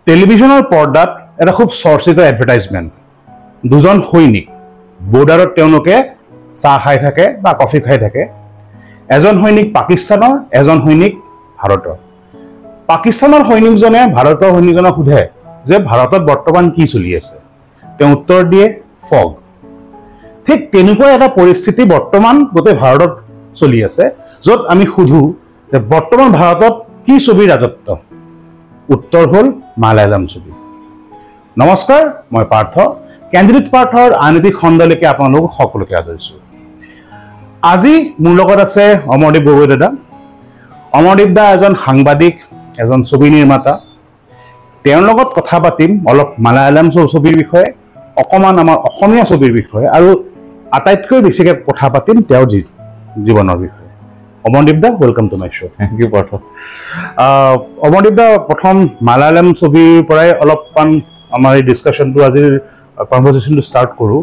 টেলিভিশনৰ পৰ্দাত এটা খুব চৰ্চিত এডভাৰটাইজমেণ্ট দুজন সৈনিক বৰ্ডাৰত তেওঁলোকে চাহ খাই থাকে বা কফি খাই থাকে এজন সৈনিক পাকিস্তানৰ এজন সৈনিক ভাৰতৰ পাকিস্তানৰ সৈনিকজনে ভাৰতৰ সৈনিকজনক সোধে যে ভাৰতত বৰ্তমান কি চলি আছে তেওঁ উত্তৰ দিয়ে ফগ ঠিক তেনেকুৱা এটা পৰিস্থিতি বৰ্তমান গোটেই ভাৰতত চলি আছে য'ত আমি সুধো যে বৰ্তমান ভাৰতত কি ছবিৰ ৰাজত্ব উত্তৰ হল মালায়ালাম ছবি নমস্কাৰ মই পাৰ্থ কেন্দ্ৰিত পাৰ্থৰ আনৈতিক খণ্ডলৈকে আপোনালোক সকলোকে আদৰিছো আজি মোৰ লগত আছে অমৰদীপ গগৈ দাদা অমৰদীপ দা এজন সাংবাদিক এজন ছবি নিৰ্মাতা তেওঁৰ লগত কথা পাতিম অলপ মালায়ালাম ছবিৰ বিষয়ে অকমান আমাৰ অসমীয়া ছবিৰ বিষয়ে আৰু আটাইতকৈ বেছিকৈ কথা পাতিম তেওঁৰ জীৱনৰ বিষয়ে Amardeep da welcome to my show thank you Partha Amardeep da প্ৰথম মালায়ালাম ছবিৰ পৰাই অলপমান আমাৰ এই ডিছকাশ্যনটো আজিৰ কনভাৰচেশ্যনটো ষ্টাৰ্ট কৰোঁ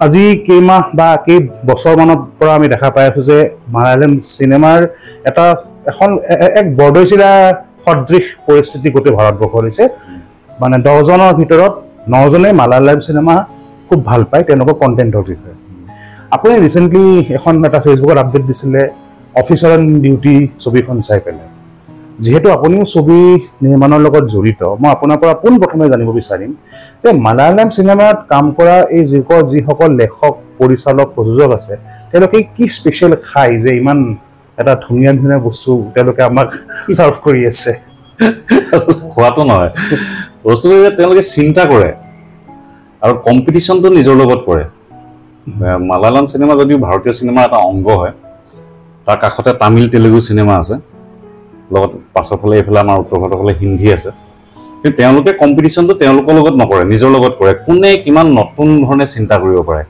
আজি কেইমাহ বা কেইবছৰমানৰ পৰা আমি দেখা পাই আছোঁ যে মালায়ালাম চিনেমাৰ এক বৰদৈচিলা সদৃশ পৰিস্থিতি গোটেই ভাৰতবৰ্ষত হৈছে মানে 10জনৰ ভিতৰত 9জনে মালায়ালাম চিনেমা খুব ভাল পায় তেওঁলোকৰ কণ্টেণ্টৰ বিষয়ে আপুনি ৰিচেণ্টলি এখন এটা ফেচবুকত আপডেট দিছিলে অফিচাৰ অন ডিউটি ছবিখন চাই পেলাই যিহেতু আপুনিও ছবি নিৰ্মাণৰ লগত জড়িত মই আপোনাৰ পৰা পোনপ্ৰথমে জানিব বিচাৰিম যে মালায়ালাম চিনেমাত কাম কৰা এই যিসকল লেখক পৰিচালক প্ৰযোজক আছে তেওঁলোকে কি স্পেচিয়েল খায় যে ইমান এটা ধুনীয়া ধুনীয়া বস্তু তেওঁলোকে আমাক চাৰ্ভ কৰি আছে খোৱাটো নহয় বস্তুটো যে তেওঁলোকে চিন্তা কৰে আৰু কম্পিটিশ্যনটো নিজৰ লগত কৰে মালায়ালাম চিনেমা যদিও ভাৰতীয় চিনেমাৰ এটা অংগ হয় তাৰ কাষতে তামিল তেলেগু চিনেমা আছে লগত পাছৰ ফালে এইফালে আমাৰ উত্তৰ ভাৰতৰ ফালে হিন্দী আছে কিন্তু তেওঁলোকে কম্পিটিশ্যনটো তেওঁলোকৰ লগত নকৰে নিজৰ লগত কৰে কোনে কিমান নতুন ধৰণে চিন্তা কৰিব পাৰে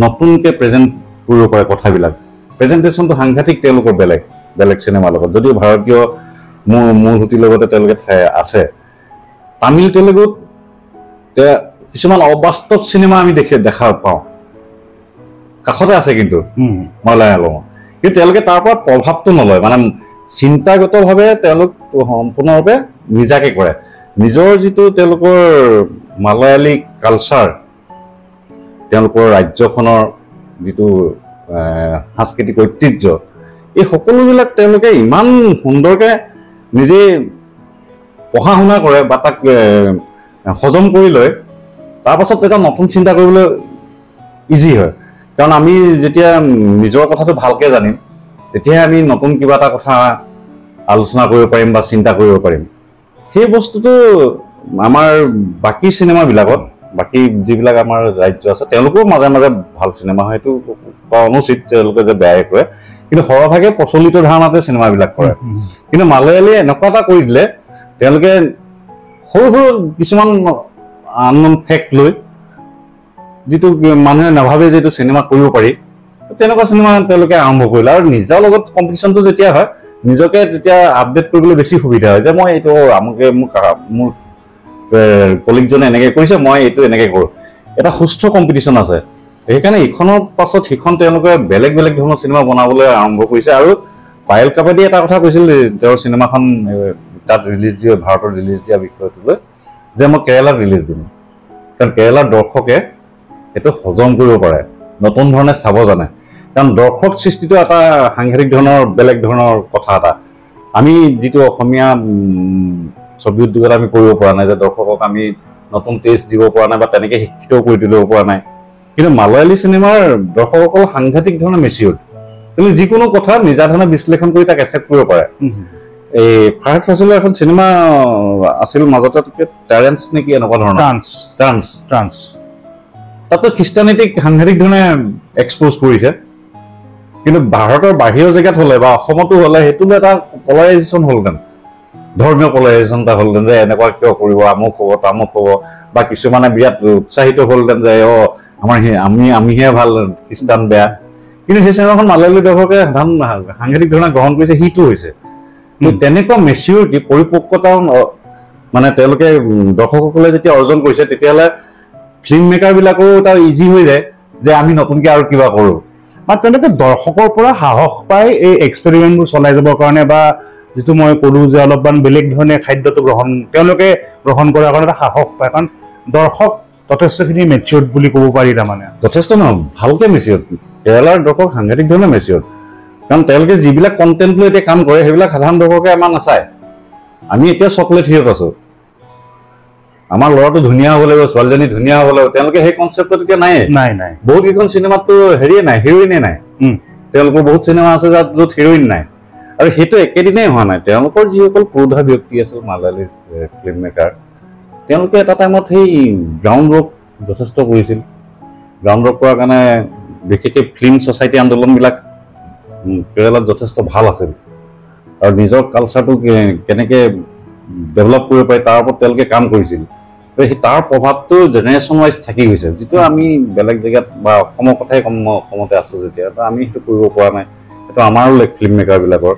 নতুনকৈ প্ৰেজেণ্ট কৰিব পাৰে কথাবিলাক প্ৰেজেণ্টেশ্যনটো সাংঘাতিক তেওঁলোকৰ বেলেগ চিনেমাৰ লগত যদিও ভাৰতীয় মূল সুঁতিৰ লগতে তেওঁলোকে আছে তামিল তেলেগুত কিছুমান অবাস্তৱ চিনেমা আমি দেখা পাওঁ কাষতে আছে কিন্তু মালায়ালামত কিন্তু তেওঁলোকে তাৰ পৰা প্ৰভাৱটো নলয় মানে চিন্তাগতভাৱে তেওঁলোক সম্পূৰ্ণভাৱে নিজাকে কৰে নিজৰ যিটো তেওঁলোকৰ মালায়ালী কালচাৰ তেওঁলোকৰ ৰাজ্যখনৰ যিটো সাংস্কৃতিক ঐতিহ্য এই সকলোবিলাক তেওঁলোকে ইমান সুন্দৰকৈ নিজে পঢ়া শুনা কৰে বা তাক হজম কৰি লয় তাৰপাছত এটা নতুন চিন্তা কৰিবলৈ ইজি হয় কাৰণ আমি যেতিয়া নিজৰ কথাটো ভালকৈ জানিম তেতিয়াহে আমি নতুন কিবা এটা কথা আলোচনা কৰিব পাৰিম বা চিন্তা কৰিব পাৰিম সেই বস্তুটো আমাৰ বাকী চিনেমাবিলাকত বাকী যিবিলাক আমাৰ ৰাজ্য আছে তেওঁলোকেও মাজে মাজে ভাল চিনেমা হয় এইটো কোৱা অনুচিত তেওঁলোকে যে বেয়াই কৰে কিন্তু সৰহভাগে প্ৰচলিত ধাৰণাতে চিনেমাবিলাক কৰে কিন্তু মালায়ালীয়ে এনেকুৱা এটা কৰি দিলে তেওঁলোকে সৰু সৰু কিছুমান আননন ফেক্ট লৈ যিটো মানুহে নাভাবে যে এইটো চিনেমা কৰিব পাৰি তেনেকুৱা চিনেমা তেওঁলোকে আৰম্ভ কৰিলে আৰু নিজৰ লগত কম্পিটিশ্যনটো যেতিয়া হয় নিজকে তেতিয়া আপডেট কৰিবলৈ বেছি সুবিধা হয় যে মই এইটো মোৰ কলিগজনে এনেকৈ কৰিছে মই এইটো এনেকৈ কৰোঁ এটা সুস্থ কম্পিটিশ্যন আছে সেইকাৰণে ইখনৰ পাছত সিখন তেওঁলোকে বেলেগ বেলেগ ধৰণৰ চিনেমা বনাবলৈ আৰম্ভ কৰিছে আৰু পায়েল কাবাদীয়ে এটা কথা কৈছিল তেওঁৰ চিনেমাখন তাত ৰিলিজ দিয়ে ভাৰতত ৰিলিজ দিয়া বিষয়টো লৈ যে মই কেৰেলাত ৰিলিজ দিম কাৰণ কেৰেলাৰ দৰ্শকে এইটো হজম কৰিব পাৰে নতুন ধৰণে চাব জানে কাৰণ দৰ্শক সৃষ্টিটো এটা সাংঘাতিক ধৰণৰ বেলেগ ধৰণৰ কথা এটা আমি যিটো অসমীয়া ছবি উদ্যোগত আমি কৰিব পৰা নাই যে দৰ্শকক আমি নতুন টেষ্ট দিব পৰা নাই বা তেনেকৈ শিক্ষিত কৰি তুলিব পৰা নাই কিন্তু মালায়ালী চিনেমাৰ দৰ্শকসকল সাংঘাতিক ধৰণে মেচিয়ৰ তুমি যিকোনো কথা নিজা ধৰণে বিশ্লেষণ কৰি তাক একচেপ্ট কৰিব পাৰে এই ফাহাদ ফাছিলৰ এখন চিনেমা আছিল মাজতে টেৰেন্স নেকি এনেকুৱা ধৰণৰ ট্ৰান্স তাতো খ্ৰীষ্টানিটিক সাংঘাতিক ধৰণে এক্সপ'জ কৰিছে কিন্তু ভাৰতৰ বাহিৰৰ জেগাত হ'লে বা অসমতো হ'লে সেইটো এটা পলাৰাইজেশ্যন হ'লহেঁতেন ধৰ্মীয় পলাৰাইজেশ্যন এটা হ'লহেঁতেন যে এনেকুৱা কিয় কৰিব আমুক হ'ব তামুক হ'ব বা কিছুমানে বিৰাট উৎসাহিত হ'লহেঁতেন যে আমিহে ভাল খ্ৰীষ্টান বেয়া কিন্তু সেই চিনেমাখন মালায়ালী দৰ্শকে সাংঘাতিক ধৰণে গ্ৰহণ কৰিছে সিটো হৈছে তেনেকুৱা মেচিউৰিটি পৰিপক্কতা মানে তেওঁলোকে দৰ্শকসকলে যেতিয়া অৰ্জন কৰিছে তেতিয়াহ'লে ফিল্ম মেকাৰবিলাকৰো এটা ইজি হৈ যায় যে আমি নতুনকৈ আৰু কিবা কৰোঁ বা তেওঁলোকে দৰ্শকৰ পৰা সাহস পায় এই এক্সপেৰিমেণ্টবোৰ চলাই যাবৰ কাৰণে বা যিটো মই ক'লোঁ যে অলপমান বেলেগ ধৰণে খাদ্যটো তেওঁলোকে গ্ৰহণ কৰাৰ কাৰণে এটা সাহস পায়, কাৰণ দৰ্শক যথেষ্টখিনি মেচিয়ৰ্ড বুলি ক'ব পাৰি। তাৰমানে যথেষ্ট নহয়, ভালকৈ মেচিয়ৰ্ড। কেৰালাৰ দৰ্শক সাংঘাতিক ধৰণে মেচিয়ৰ্ড, কাৰণ তেওঁলোকে যিবিলাক কণ্টেণ্ট লৈ এতিয়া কাম কৰে সেইবিলাক সাধাৰণ দৰ্শকে আমাৰ নাচায়। আমি এতিয়া চকলেট হিৰত আছোঁ, আমাৰ ল'ৰাটো ধুনীয়া হ'ব লাগিব, ছোৱালীজনী ধুনীয়া হ'ব লাগিব, তেওঁলোকে সেই কনচেপ্টত এতিয়া নাই। বহুত কেইখন চিনেমাততো হেৰিয়ে নাই, হিৰইনে নাই। তেওঁলোকৰ বহুত চিনেমা আছে য'ত হিৰইন নাই, আৰু সেইটো একেদিনাই হোৱা নাই। তেওঁলোকৰ যিসকল পুৰুধা ব্যক্তি আছিল মালায়ালী ফিল্ম মেকাৰ, তেওঁলোকে এটা টাইমত সেই গ্ৰাউণ্ড ৱৰ্ক যথেষ্ট কৰিছিল। গ্ৰাউণ্ড ৱৰ্ক কৰাৰ কাৰণে বিশেষকৈ ফিল্ম ছ'চাইটি আন্দোলনবিলাক কেৰেলাত যথেষ্ট ভাল আছিল, আৰু নিজৰ কালচাৰটো কেনেকৈ ডেভেলপ কৰিব পাৰি তাৰ ওপৰত তেওঁলোকে কাম কৰিছিল। সেই তাৰ প্ৰভাৱটো জেনেৰেশ্যন ৱাইজ থাকি গৈছে, যিটো আমি বেলেগ জেগাত বা অসমৰ কথাই ক'ম, মই অসমতে আছোঁ যেতিয়া, আমি সেইটো কৰিব পৰা নাই। সেইটো আমাৰো ফিল্ম মেকাৰবিলাকৰ,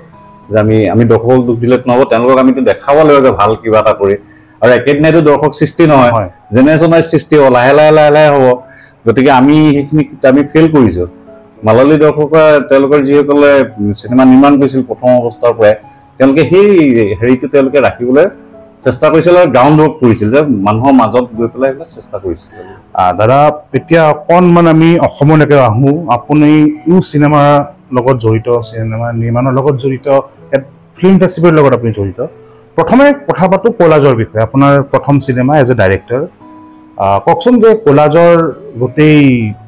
যে আমি দৰ্শকক দুখ দিলে নহ'ব, তেওঁলোকক আমিতো দেখাব লাগিব যে ভাল কিবা এটা কৰি। আৰু একেদিনাইতো দৰ্শক সৃষ্টি নহয়, জেনেৰেশ্যন ৱাইজ সৃষ্টি হ'ব, লাহে লাহে লাহে লাহে হ'ব। গতিকে আমি সেইখিনি ফেইল কৰিছোঁ। মালায়ালী দৰ্শকে তেওঁলোকৰ যিসকলে চিনেমা নিৰ্মাণ কৰিছিল প্ৰথম অৱস্থাৰ পৰাই, তেওঁলোকে সেই হেৰিটো তেওঁলোকে ৰাখিবলৈ চেষ্টা কৰিছিল আৰু গ্ৰাউণ্ড ৱৰ্ক কৰিছিল, যে মানুহৰ মাজত গৈ পেলাই এইবিলাক চেষ্টা কৰিছিল। দাদা, এতিয়া অকণমান আমি অসমলৈকে আহোঁ। আপুনি চিনেমাৰ লগত জড়িত, চিনেমা নিৰ্মাণৰ লগত জড়িত, ফিল্ম ফেষ্টিভেলৰ লগত আপুনি জড়িত। প্ৰথমে কথা পাতোঁ কলাজৰ বিষয়ে, আপোনাৰ প্ৰথম চিনেমা এজ এ ডাইৰেক্টৰ। কওকচোন যে কলাজৰ গোটেই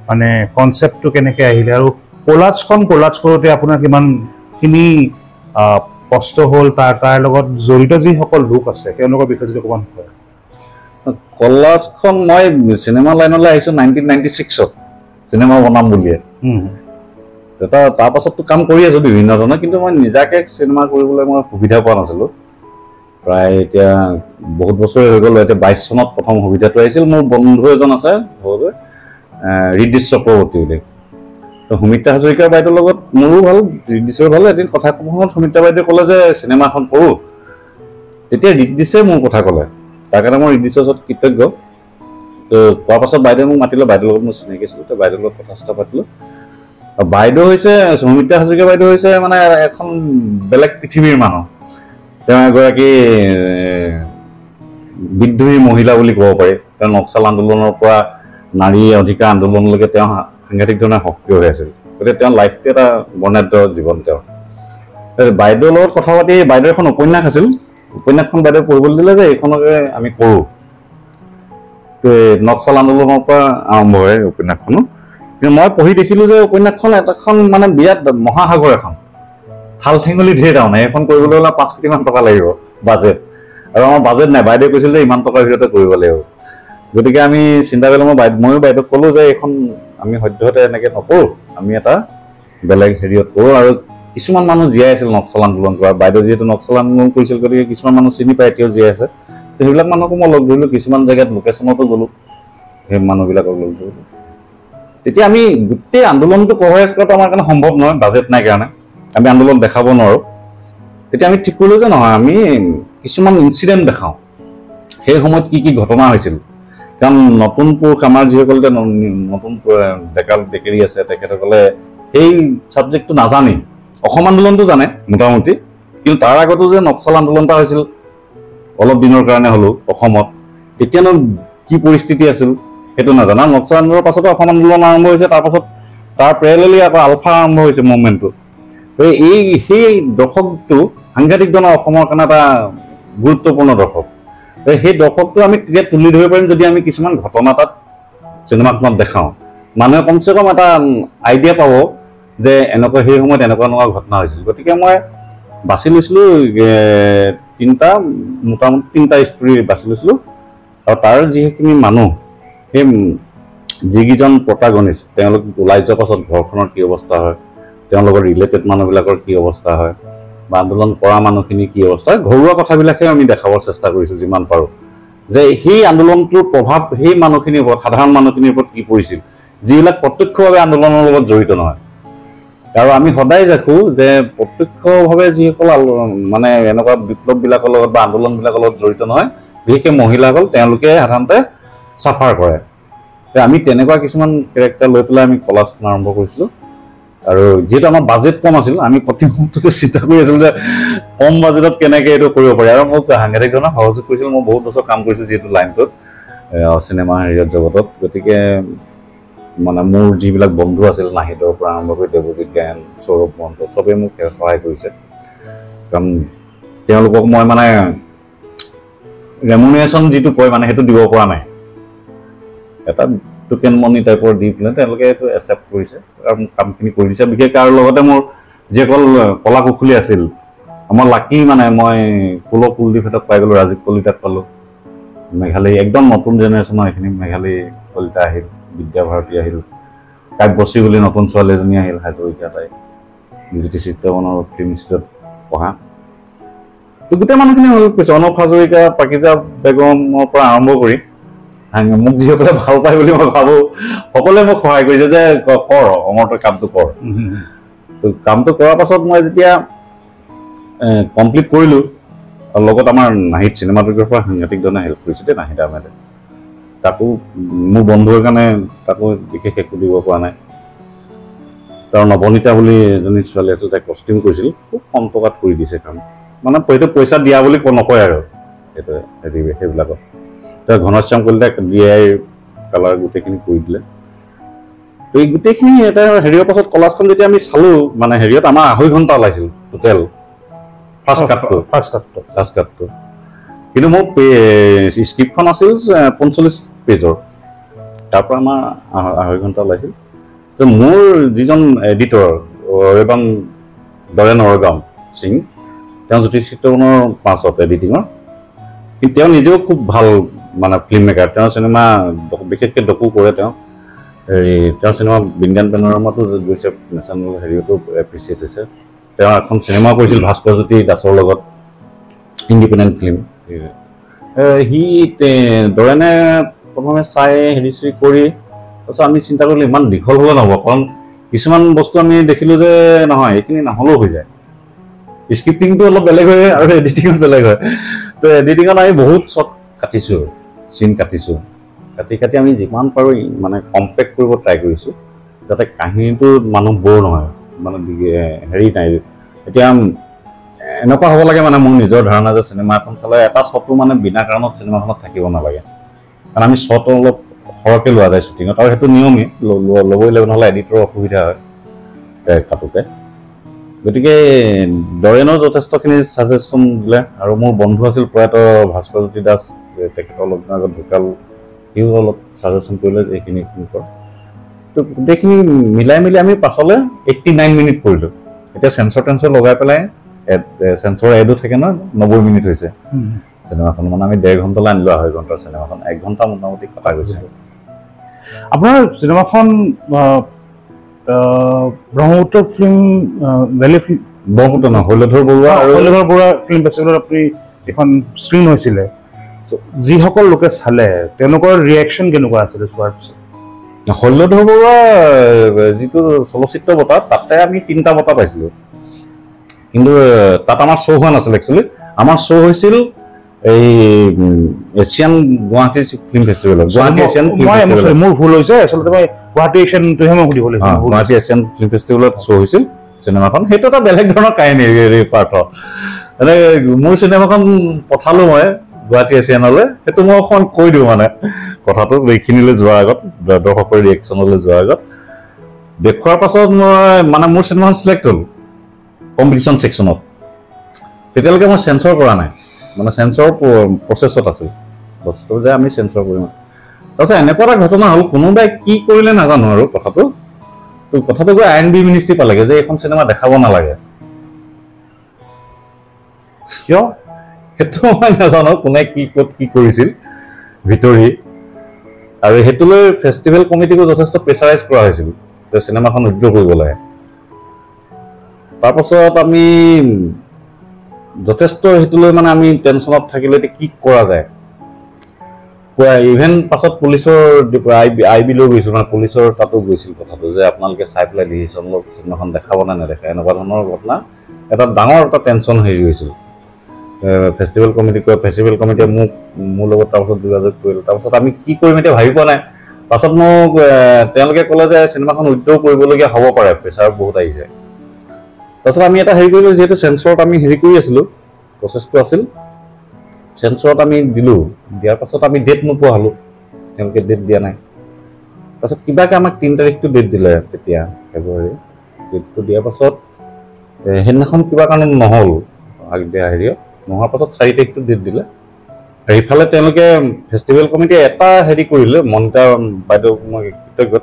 মানে কনচেপ্টটো কেনেকৈ আহিলে, আৰু কলাজ কৰোঁতে আপোনাৰ কিমানখিনি কষ্ট হ'ল, তাৰ লগত জড়িত যিসকল লোক আছে তেওঁলোকৰ বিষয়ে যদি অকণমান কয়। কলাজখন মই চিনেমা লাইনলৈ আহিছোঁ 1996ত চিনেমা বনাম বুলিয়ে। তাৰ পাছততো কাম কৰি আছোঁ বিভিন্ন ধৰণৰ, কিন্তু মই নিজাকৈ চিনেমা কৰিবলৈ মই সুবিধা পোৱা নাছিলোঁ। প্ৰায় এতিয়া বহুত বছৰে হৈ গ'ল। এতিয়া 22 চনত প্ৰথম সুবিধাটো আহিছিল। মোৰ বন্ধু এজন আছে ঋদ্ধিশ চক্ৰৱৰ্তী বুলি, তো সুমিত্ৰা হাজৰিকাৰ বাইদেউৰ লগত মোৰো ভাল, ঋদ্ধিশৰ ভাল। এদিন কথা সময়ত সুমিত্ৰা বাইদেৱে ক'লে যে চিনেমা এখন কৰোঁ, তেতিয়া ঋদ্ধিশে মোৰ কথা ক'লে, তাৰ কাৰণে মই ঋদ্ধিশৰ ওচৰত কৃতজ্ঞ। তো কোৱাৰ পাছত বাইদেৱে মোক মাতিলে, বাইদেউৰ লগত মোৰ চিনাকি আছিলোঁ, তো বাইদেউৰ লগত কথা চথা পাতিলোঁ। বাইদেউ হৈছে, সুমিত্ৰা হাজৰিকা বাইদেউ হৈছে মানে এখন বেলেগ পৃথিৱীৰ মানুহ। তেওঁ এগৰাকী বিদ্ৰোহী মহিলা বুলি ক'ব পাৰি। তেওঁ নক্সাল আন্দোলনৰ পৰা নাৰী অধিকাৰ আন্দোলনলৈকে তেওঁ সাংঘাতিক ধৰণে সক্ৰিয় হৈ আছিল। গতিকে তেওঁৰ লাইফটো এটা বৰ্ণাঢ্য জীৱন। তেওঁ বাইদেউৰ লগত কথা পাতি, বাইদেউৰ এখন উপন্যাস আছিল, উপন্যাসখন বাইদেউ পঢ়িবলৈ দিলে যে এইখনকে আমি কৰোঁ। তো নক্সাল আন্দোলনৰ পৰা আৰম্ভ হয় উপন্যাসখনো। কিন্তু মই পঢ়ি দেখিলোঁ যে উপন্যাসখন এখন মানে বিৰাট মহাসাগৰ এখন, ঠাল ঠেঙুলি ঢেৰ। তাৰমানে এইখন কৰিবলৈ হ'লে 5 কোটিমান টকা লাগিব বাজেট, আৰু আমাৰ বাজেট নাই। বাইদেৱে কৈছিল যে ইমান টকাৰ ভিতৰতে কৰিব লাগিব। গতিকে আমি চিন্তা কৰিলোঁ, ময়ো বাইদেউক ক'লোঁ যে এইখন আমি সদ্যহতে এনেকৈ নকৰোঁ, আমি এটা বেলেগ হেৰিয়ত কৰোঁ। আৰু কিছুমান মানুহ জীয়াই আছিল নক্সাল আন্দোলন কৰা, বাইদেউ যিহেতু নক্সাল আন্দোলন কৰিছিল, গতিকে কিছুমান মানুহ চিনি পায়, এতিয়াও জীয়াই আছে। সেইবিলাক মানুহকো মই লগ ধৰিলোঁ, কিছুমান জেগাত লোকেশ্যনতো গ'লোঁ, সেই মানুহবিলাকক লগ ধৰিলোঁ। তেতিয়া আমি গোটেই আন্দোলনটো কভাৰেজ কৰাটো আমাৰ কাৰণে সম্ভৱ নহয়, বাজেট নাই কাৰণে আমি আন্দোলন দেখাব নোৱাৰোঁ। তেতিয়া আমি ঠিক কৰিলোঁ যে নহয়, আমি কিছুমান ইনচিডেণ্ট দেখাওঁ, সেই সময়ত কি কি ঘটনা হৈছিল। কাৰণ নতুন পুৰুষ, আমাৰ যিসকল নতুন ডেকা ডেকেৰী আছে, তেখেতসকলে সেই ছাবজেক্টটো নাজানেই। অসম আন্দোলনটো জানে মোটামুটি, কিন্তু তাৰ আগতো যে নক্সাল আন্দোলন এটা হৈছিল অলপ দিনৰ কাৰণে হ'লেও অসমত, তেতিয়ানো কি পৰিস্থিতি আছিল সেইটো নাজানা। নক্সাল আন্দোলনৰ পাছতো অসম আন্দোলন আৰম্ভ হৈছে, তাৰপাছত তাৰ পেৰেলেলি আকৌ আলফা আৰম্ভ হৈছে মুভমেণ্টটো। সেই দশকটো সাংঘাতিক ধৰণৰ অসমৰ কাৰণে এটা গুৰুত্বপূৰ্ণ দশক। সেই দশকটো আমি তেতিয়া তুলি ধৰিব পাৰিম যদি আমি কিছুমান ঘটনা তাত চিনেমাখনত দেখাওঁ। মানুহে কমচে কম এটা আইডিয়া পাব যে এনেকুৱা সেই সময়ত এনেকুৱা ঘটনা হৈছিল। গতিকে মই বাছি লৈছিলোঁ মোটামুটি 3টা ষ্টৰী বাছি লৈছিলোঁ। আৰু তাৰ যিখিনি মানুহ, সেই যিকেইজন প্ৰটাগনিষ্ট, তেওঁলোক ওলাই যোৱাৰ পাছত ঘৰখনৰ কি অৱস্থা হয়, তেওঁলোকৰ ৰিলেটেড মানুহবিলাকৰ কি অৱস্থা হয়, বা আন্দোলন কৰা মানুহখিনি কি অৱস্থা হয়, ঘৰুৱা কথাবিলাকহে আমি দেখাবৰ চেষ্টা কৰিছোঁ যিমান পাৰোঁ, যে সেই আন্দোলনটোৰ প্ৰভাৱ সেই মানুহখিনিৰ ওপৰত, সাধাৰণ মানুহখিনিৰ ওপৰত কি পৰিছিল, যিবিলাক প্ৰত্যক্ষভাৱে আন্দোলনৰ লগত জড়িত নহয়। আৰু আমি সদায় দেখোঁ যে প্ৰত্যক্ষভাৱে যিসকল মানে এনেকুৱা বিপ্লৱবিলাকৰ লগত বা আন্দোলনবিলাকৰ লগত জড়িত নহয়, বিশেষকৈ মহিলাসকল, তেওঁলোকে সাধাৰণতে চাফাৰ কৰে। আমি তেনেকুৱা কিছুমান কেৰেক্টাৰ লৈ পেলাই আমি কলাজখন আৰম্ভ কৰিছিলোঁ। আৰু যেহেতু আমাৰ বাজেট কম আছিল আমি প্ৰতি মুহূৰ্ততে চিন্তা কৰি আছিলোঁ যে কম বাজেটত কেনেকৈ এইটো কৰিব পাৰি আৰু মোক সাংঘাতিক ধৰণৰ সহযোগ কৰিছিল মই বহুত বছৰ কাম কৰিছোঁ যিহেতু লাইনটোত চিনেমা হেৰিয়ত জগতত গতিকে মানে মোৰ যিবিলাক বন্ধু আছিল নাহিদৰ পৰা আৰম্ভ কৰি দেৱজিৎ গায়ন সৌৰভ মহন্ত চবেই মোক সহায় কৰিছে কাৰণ তেওঁলোকক মই মানে ৰেমুনেশ্যন যিটো কয় মানে সেইটো দিব পৰা নাই এটা টোকেন মনি টাইপৰ দি পেলাই তেওঁলোকে এইটো একচেপ্ট কৰিছে আৰু মোক কামখিনি কৰি দিছে বিশেষকৈ আৰু লগতে মোৰ যিসকল কলা কুশলী আছিল আমাৰ লাকি মানে মই কুলদীপহঁতক পাই গ'লোঁ ৰাজীৱ কলিতাক পালোঁ মেঘালী একদম নতুন জেনেৰেশ্যনৰ এইখিনি মেঘালী কলিতা আহিল বিদ্যা ভাৰতী আহিল কাব্যশ্ৰী বুলি নতুন ছোৱালী এজনী আহিল হাজৰিকা তাই বিজুতি চিত্ৰবনৰ ফিল্ম ইনষ্টিটিউটত পঢ়া গোটেই মানুহখিনি হ'ল পিছে অনব হাজৰিকা পাকিজা বেগমৰ পৰা আৰম্ভ কৰি মোক যিসকলে ভাল পায় বুলি মই ভাবোঁ সকলোৱে মোক সহায় কৰিছে যে কৰ অমৰ তই কামটো কৰ তো কামটো কৰাৰ পাছত মই যেতিয়া কমপ্লিট কৰিলোঁ আৰু লগত আমাৰ নাহিদ চিনেমাটোগ্ৰাফাৰ সাংঘাতিক ধৰণে হেল্প কৰিছে দেই নাহিদ আহমেদে তাকো মোৰ বন্ধুৰ কাৰণে তাকো বিশেষ একো দিব পৰা নাই তাৰ নৱনীতা বুলি এজনী ছোৱালী আছিল তাই কষ্টিউম কৰিছিল খুব কম টকাত কৰি দিছে কাম মানে সেইটো পইচা দিয়া বুলি নকয় আৰু সেইটো হেৰি সেইবিলাকত তাৰ ঘনশ্যাম কলিতাক DI কালাৰ গোটেইখিনি কৰি দিলে তো এই গোটেইখিনি এটা হেৰিৰ পাছত কলাজখন যেতিয়া আমি চালোঁ মানে হেৰিয়ত আমাৰ 2.5 ঘণ্টা ওলাইছিল টোটেল ফাৰ্ষ্ট কাটটো কিন্তু মোৰ স্ক্ৰিপ্টখন আছিল 45 পেজৰ তাৰ পৰা আমাৰ 2.5 ঘণ্টা ওলাইছিল তো মোৰ যিজন এডিটৰ এবং দৰেন অৰগাম সিং তেওঁ জ্যোতিষ চিত্ৰবনৰ 5ত এডিটিঙৰ কিন্তু তেওঁ নিজেও খুব ভাল মানে ফিল্ম মেকাৰ তেওঁ চিনেমা বিশেষকৈ ডকু কৰে তেওঁ তেওঁৰ চিনেমা বিজ্ঞান পেনোৰামাতো গৈছে নেশ্যনেল হেৰিয়তো এপ্ৰিচিয়েট হৈছে তেওঁ এখন চিনেমা কৰিছিল ভাস্কৰ জ্যোতি দাসৰ লগত ইণ্ডিপেণ্ডেণ্ট ফিল্ম সি দৰেনে প্ৰথমে চাই হেৰি চেৰি কৰি তাৰপিছত আমি চিন্তা কৰিলোঁ ইমান দীঘল হ'লে নহ'ব কাৰণ কিছুমান বস্তু আমি দেখিলোঁ যে নহয় এইখিনি নহ'লেও হৈ যায় স্ক্ৰিপ্টিংটো অলপ বেলেগ হয় আৰু এডিটিঙত বেলেগ হয় তো এডিটিঙত আমি বহুত শ্বট কাটিছোঁ চিন কাটিছোঁ কাটি আমি যিমান পাৰোঁ মানে কম্পেক্ট কৰিব ট্ৰাই কৰিছোঁ যাতে কাহিনীটো মানুহ বৰ নহয় মানে হেৰি নাই এতিয়া এনেকুৱা হ'ব লাগে মানে মোৰ নিজৰ ধাৰণা যে চিনেমা এখন চালে এটা শ্বটো মানে বিনা কাৰণত চিনেমাখনত থাকিব নালাগে কাৰণ আমি শ্বটো অলপ সৰহকৈ লোৱা যায় শ্বুটিঙত আৰু সেইটো নিয়মেই ল'বই লাগিব নহ'লে এডিটৰৰ অসুবিধা হয় কাটোতে গতিকে দৰেনৰ যথেষ্টখিনি ছাজেশ্যন দিলে আৰু মোৰ বন্ধু আছিল প্ৰয়াত ভাস্কৰ জ্যোতি দাস তেখেতৰ অলপ দিনৰ আগত ঢুকাল সিও অলপ ছাজেশ্যন কৰিলে যে এইখিনি কৰ তো গোটেইখিনি মিলাই মিলি আমি পাছলৈ 89 মিনিট কৰিলোঁ এতিয়া চেঞ্চৰ লগাই পেলাই চেঞ্চৰ এডো থাকে নহয় 90 মিনিট হৈছে চিনেমাখন মানে আমি 1.5 ঘণ্টালৈ আনিলোঁ 2.5 ঘণ্টাৰ চিনেমাখন 1 ঘণ্টা মোটামুটি কটা গৈছে আপোনাৰ চিনেমাখন Brahmaputra film valley film Brahmaputra নহয় শৈলধৰ বৰুৱা ফিল্ম ফেষ্টিভেলত আপুনি এখন স্ক্ৰীণ হৈছিলে যিসকল লোকে চালে তেওঁলোকৰ ৰিয়েকশ্যন কেনেকুৱা আছিলে চোৱাৰ পিছত শৈলধৰ বৰুৱা যিটো চলচ্চিত্ৰ বঁটা তাতে আমি 3টা বঁটা পাইছিলোঁ কিন্তু তাত আমাৰ শ্ব' হোৱা নাছিল একচুৱেলি আমাৰ শ্ব' হৈছিল এই এছিয়ান গুৱাহাটী ফিল্ম ফেষ্টিভেলত গুৱাহাটী এছিয়ান মোৰ ভুল হৈছে আচলতে মই গুৱাহাটী এছিয়ানটোহে মই সুধিব লাগিব গুৱাহাটী এছিয়ান ফিল্ম ফেষ্টিভেলত শ্ব' হৈছিল চিনেমাখন সেইটো এটা বেলেগ ধৰণৰ কাহিনী পাৰ্থ মানে মোৰ চিনেমাখন পঠালোঁ মই গুৱাহাটী এছিয়ানলৈ সেইটো মই অকণমান কৈ দিওঁ মানে কথাটো এইখিনিলৈ যোৱাৰ আগত দৰ্শকৰ ৰিয়েকশ্যনলৈ যোৱাৰ আগত দেখুৱাৰ পাছত মই মানে মোৰ চিনেমাখন চিলেক্ট হ'ল কম্পিটিশ্যন ছেকশ্যনত তেতিয়ালৈকে মই চেঞ্চৰ কৰা নাই মানে চেঞ্চৰ প্ৰচেছত আছিল বস্তু যে আমি চেঞ্চৰ কৰিম তাৰপিছত এনেকুৱা এটা ঘটনা হ'ল কোনোবাই কি কৰিলে নাজানো আৰু কথাটো গৈ INB মিনিষ্ট্ৰী পালেগে যে এইখন চিনেমা দেখাব নালাগে কিয় সেইটো মই নাজানো কোনে কি ক'ত কি কৰিছিল ভিতৰি আৰু সেইটোলৈ ফেষ্টিভেল কমিটিকো যথেষ্ট প্ৰেছাৰাইজ কৰা হৈছিল যে চিনেমাখন উইথড্ৰ কৰিব লাগে তাৰপাছত আমি যথেষ্ট সেইটোলৈ মানে আমি টেনশ্যনত থাকিলে এতিয়া কি কৰা যায় ইভেন পাছত পুলিচৰ IB লৈ গৈছিল মানে পুলিচৰ তাতো গৈছিল কথাটো যে আপোনালোকে চাই পেলাই ডিচিশ্যন লওক চিনেমাখন দেখাব নে নেদেখায় এনেকুৱা ধৰণৰ ঘটনা এটা ডাঙৰ এটা টেনশ্যন হেৰি হৈছিল ফেষ্টিভেল কমিটিয়ে মোৰ লগত তাৰপাছত যোগাযোগ কৰিলোঁ তাৰপাছত আমি কি কৰিম এতিয়া ভাবি পোৱা নাই পাছত মোক তেওঁলোকে ক'লে যে চিনেমাখন উইথড্ৰ কৰিবলগীয়া হ'ব পাৰে, প্ৰেছাৰ বহুত আহিছে। তাৰপিছত আমি এটা হেৰি কৰিলোঁ, যিহেতু চেঞ্চৰত আমি হেৰি কৰি আছিলোঁ, প্ৰচেছটো আছিল, চেঞ্চৰত আমি দিলোঁ। দিয়াৰ পাছত আমি ডেট নোপোৱা হ'লোঁ, তেওঁলোকে ডেট দিয়া নাই। তাৰপিছত কিবাকৈ আমাক 3 তাৰিখটো ডেট দিলে, তেতিয়া ফেব্ৰুৱাৰী ডেটটো দিয়াৰ পাছত সেইদিনাখন কিবা কাৰণত নহ'ল, আগদিয়া হেৰিয়ত নোহোৱাৰ পাছত 4 তাৰিখটো ডেট দিলে। আৰু ইফালে তেওঁলোকে ফেষ্টিভেল কমিটিয়ে এটা হেৰি কৰিলে, মনিতা বাইদেউ মই কৃতজ্ঞ,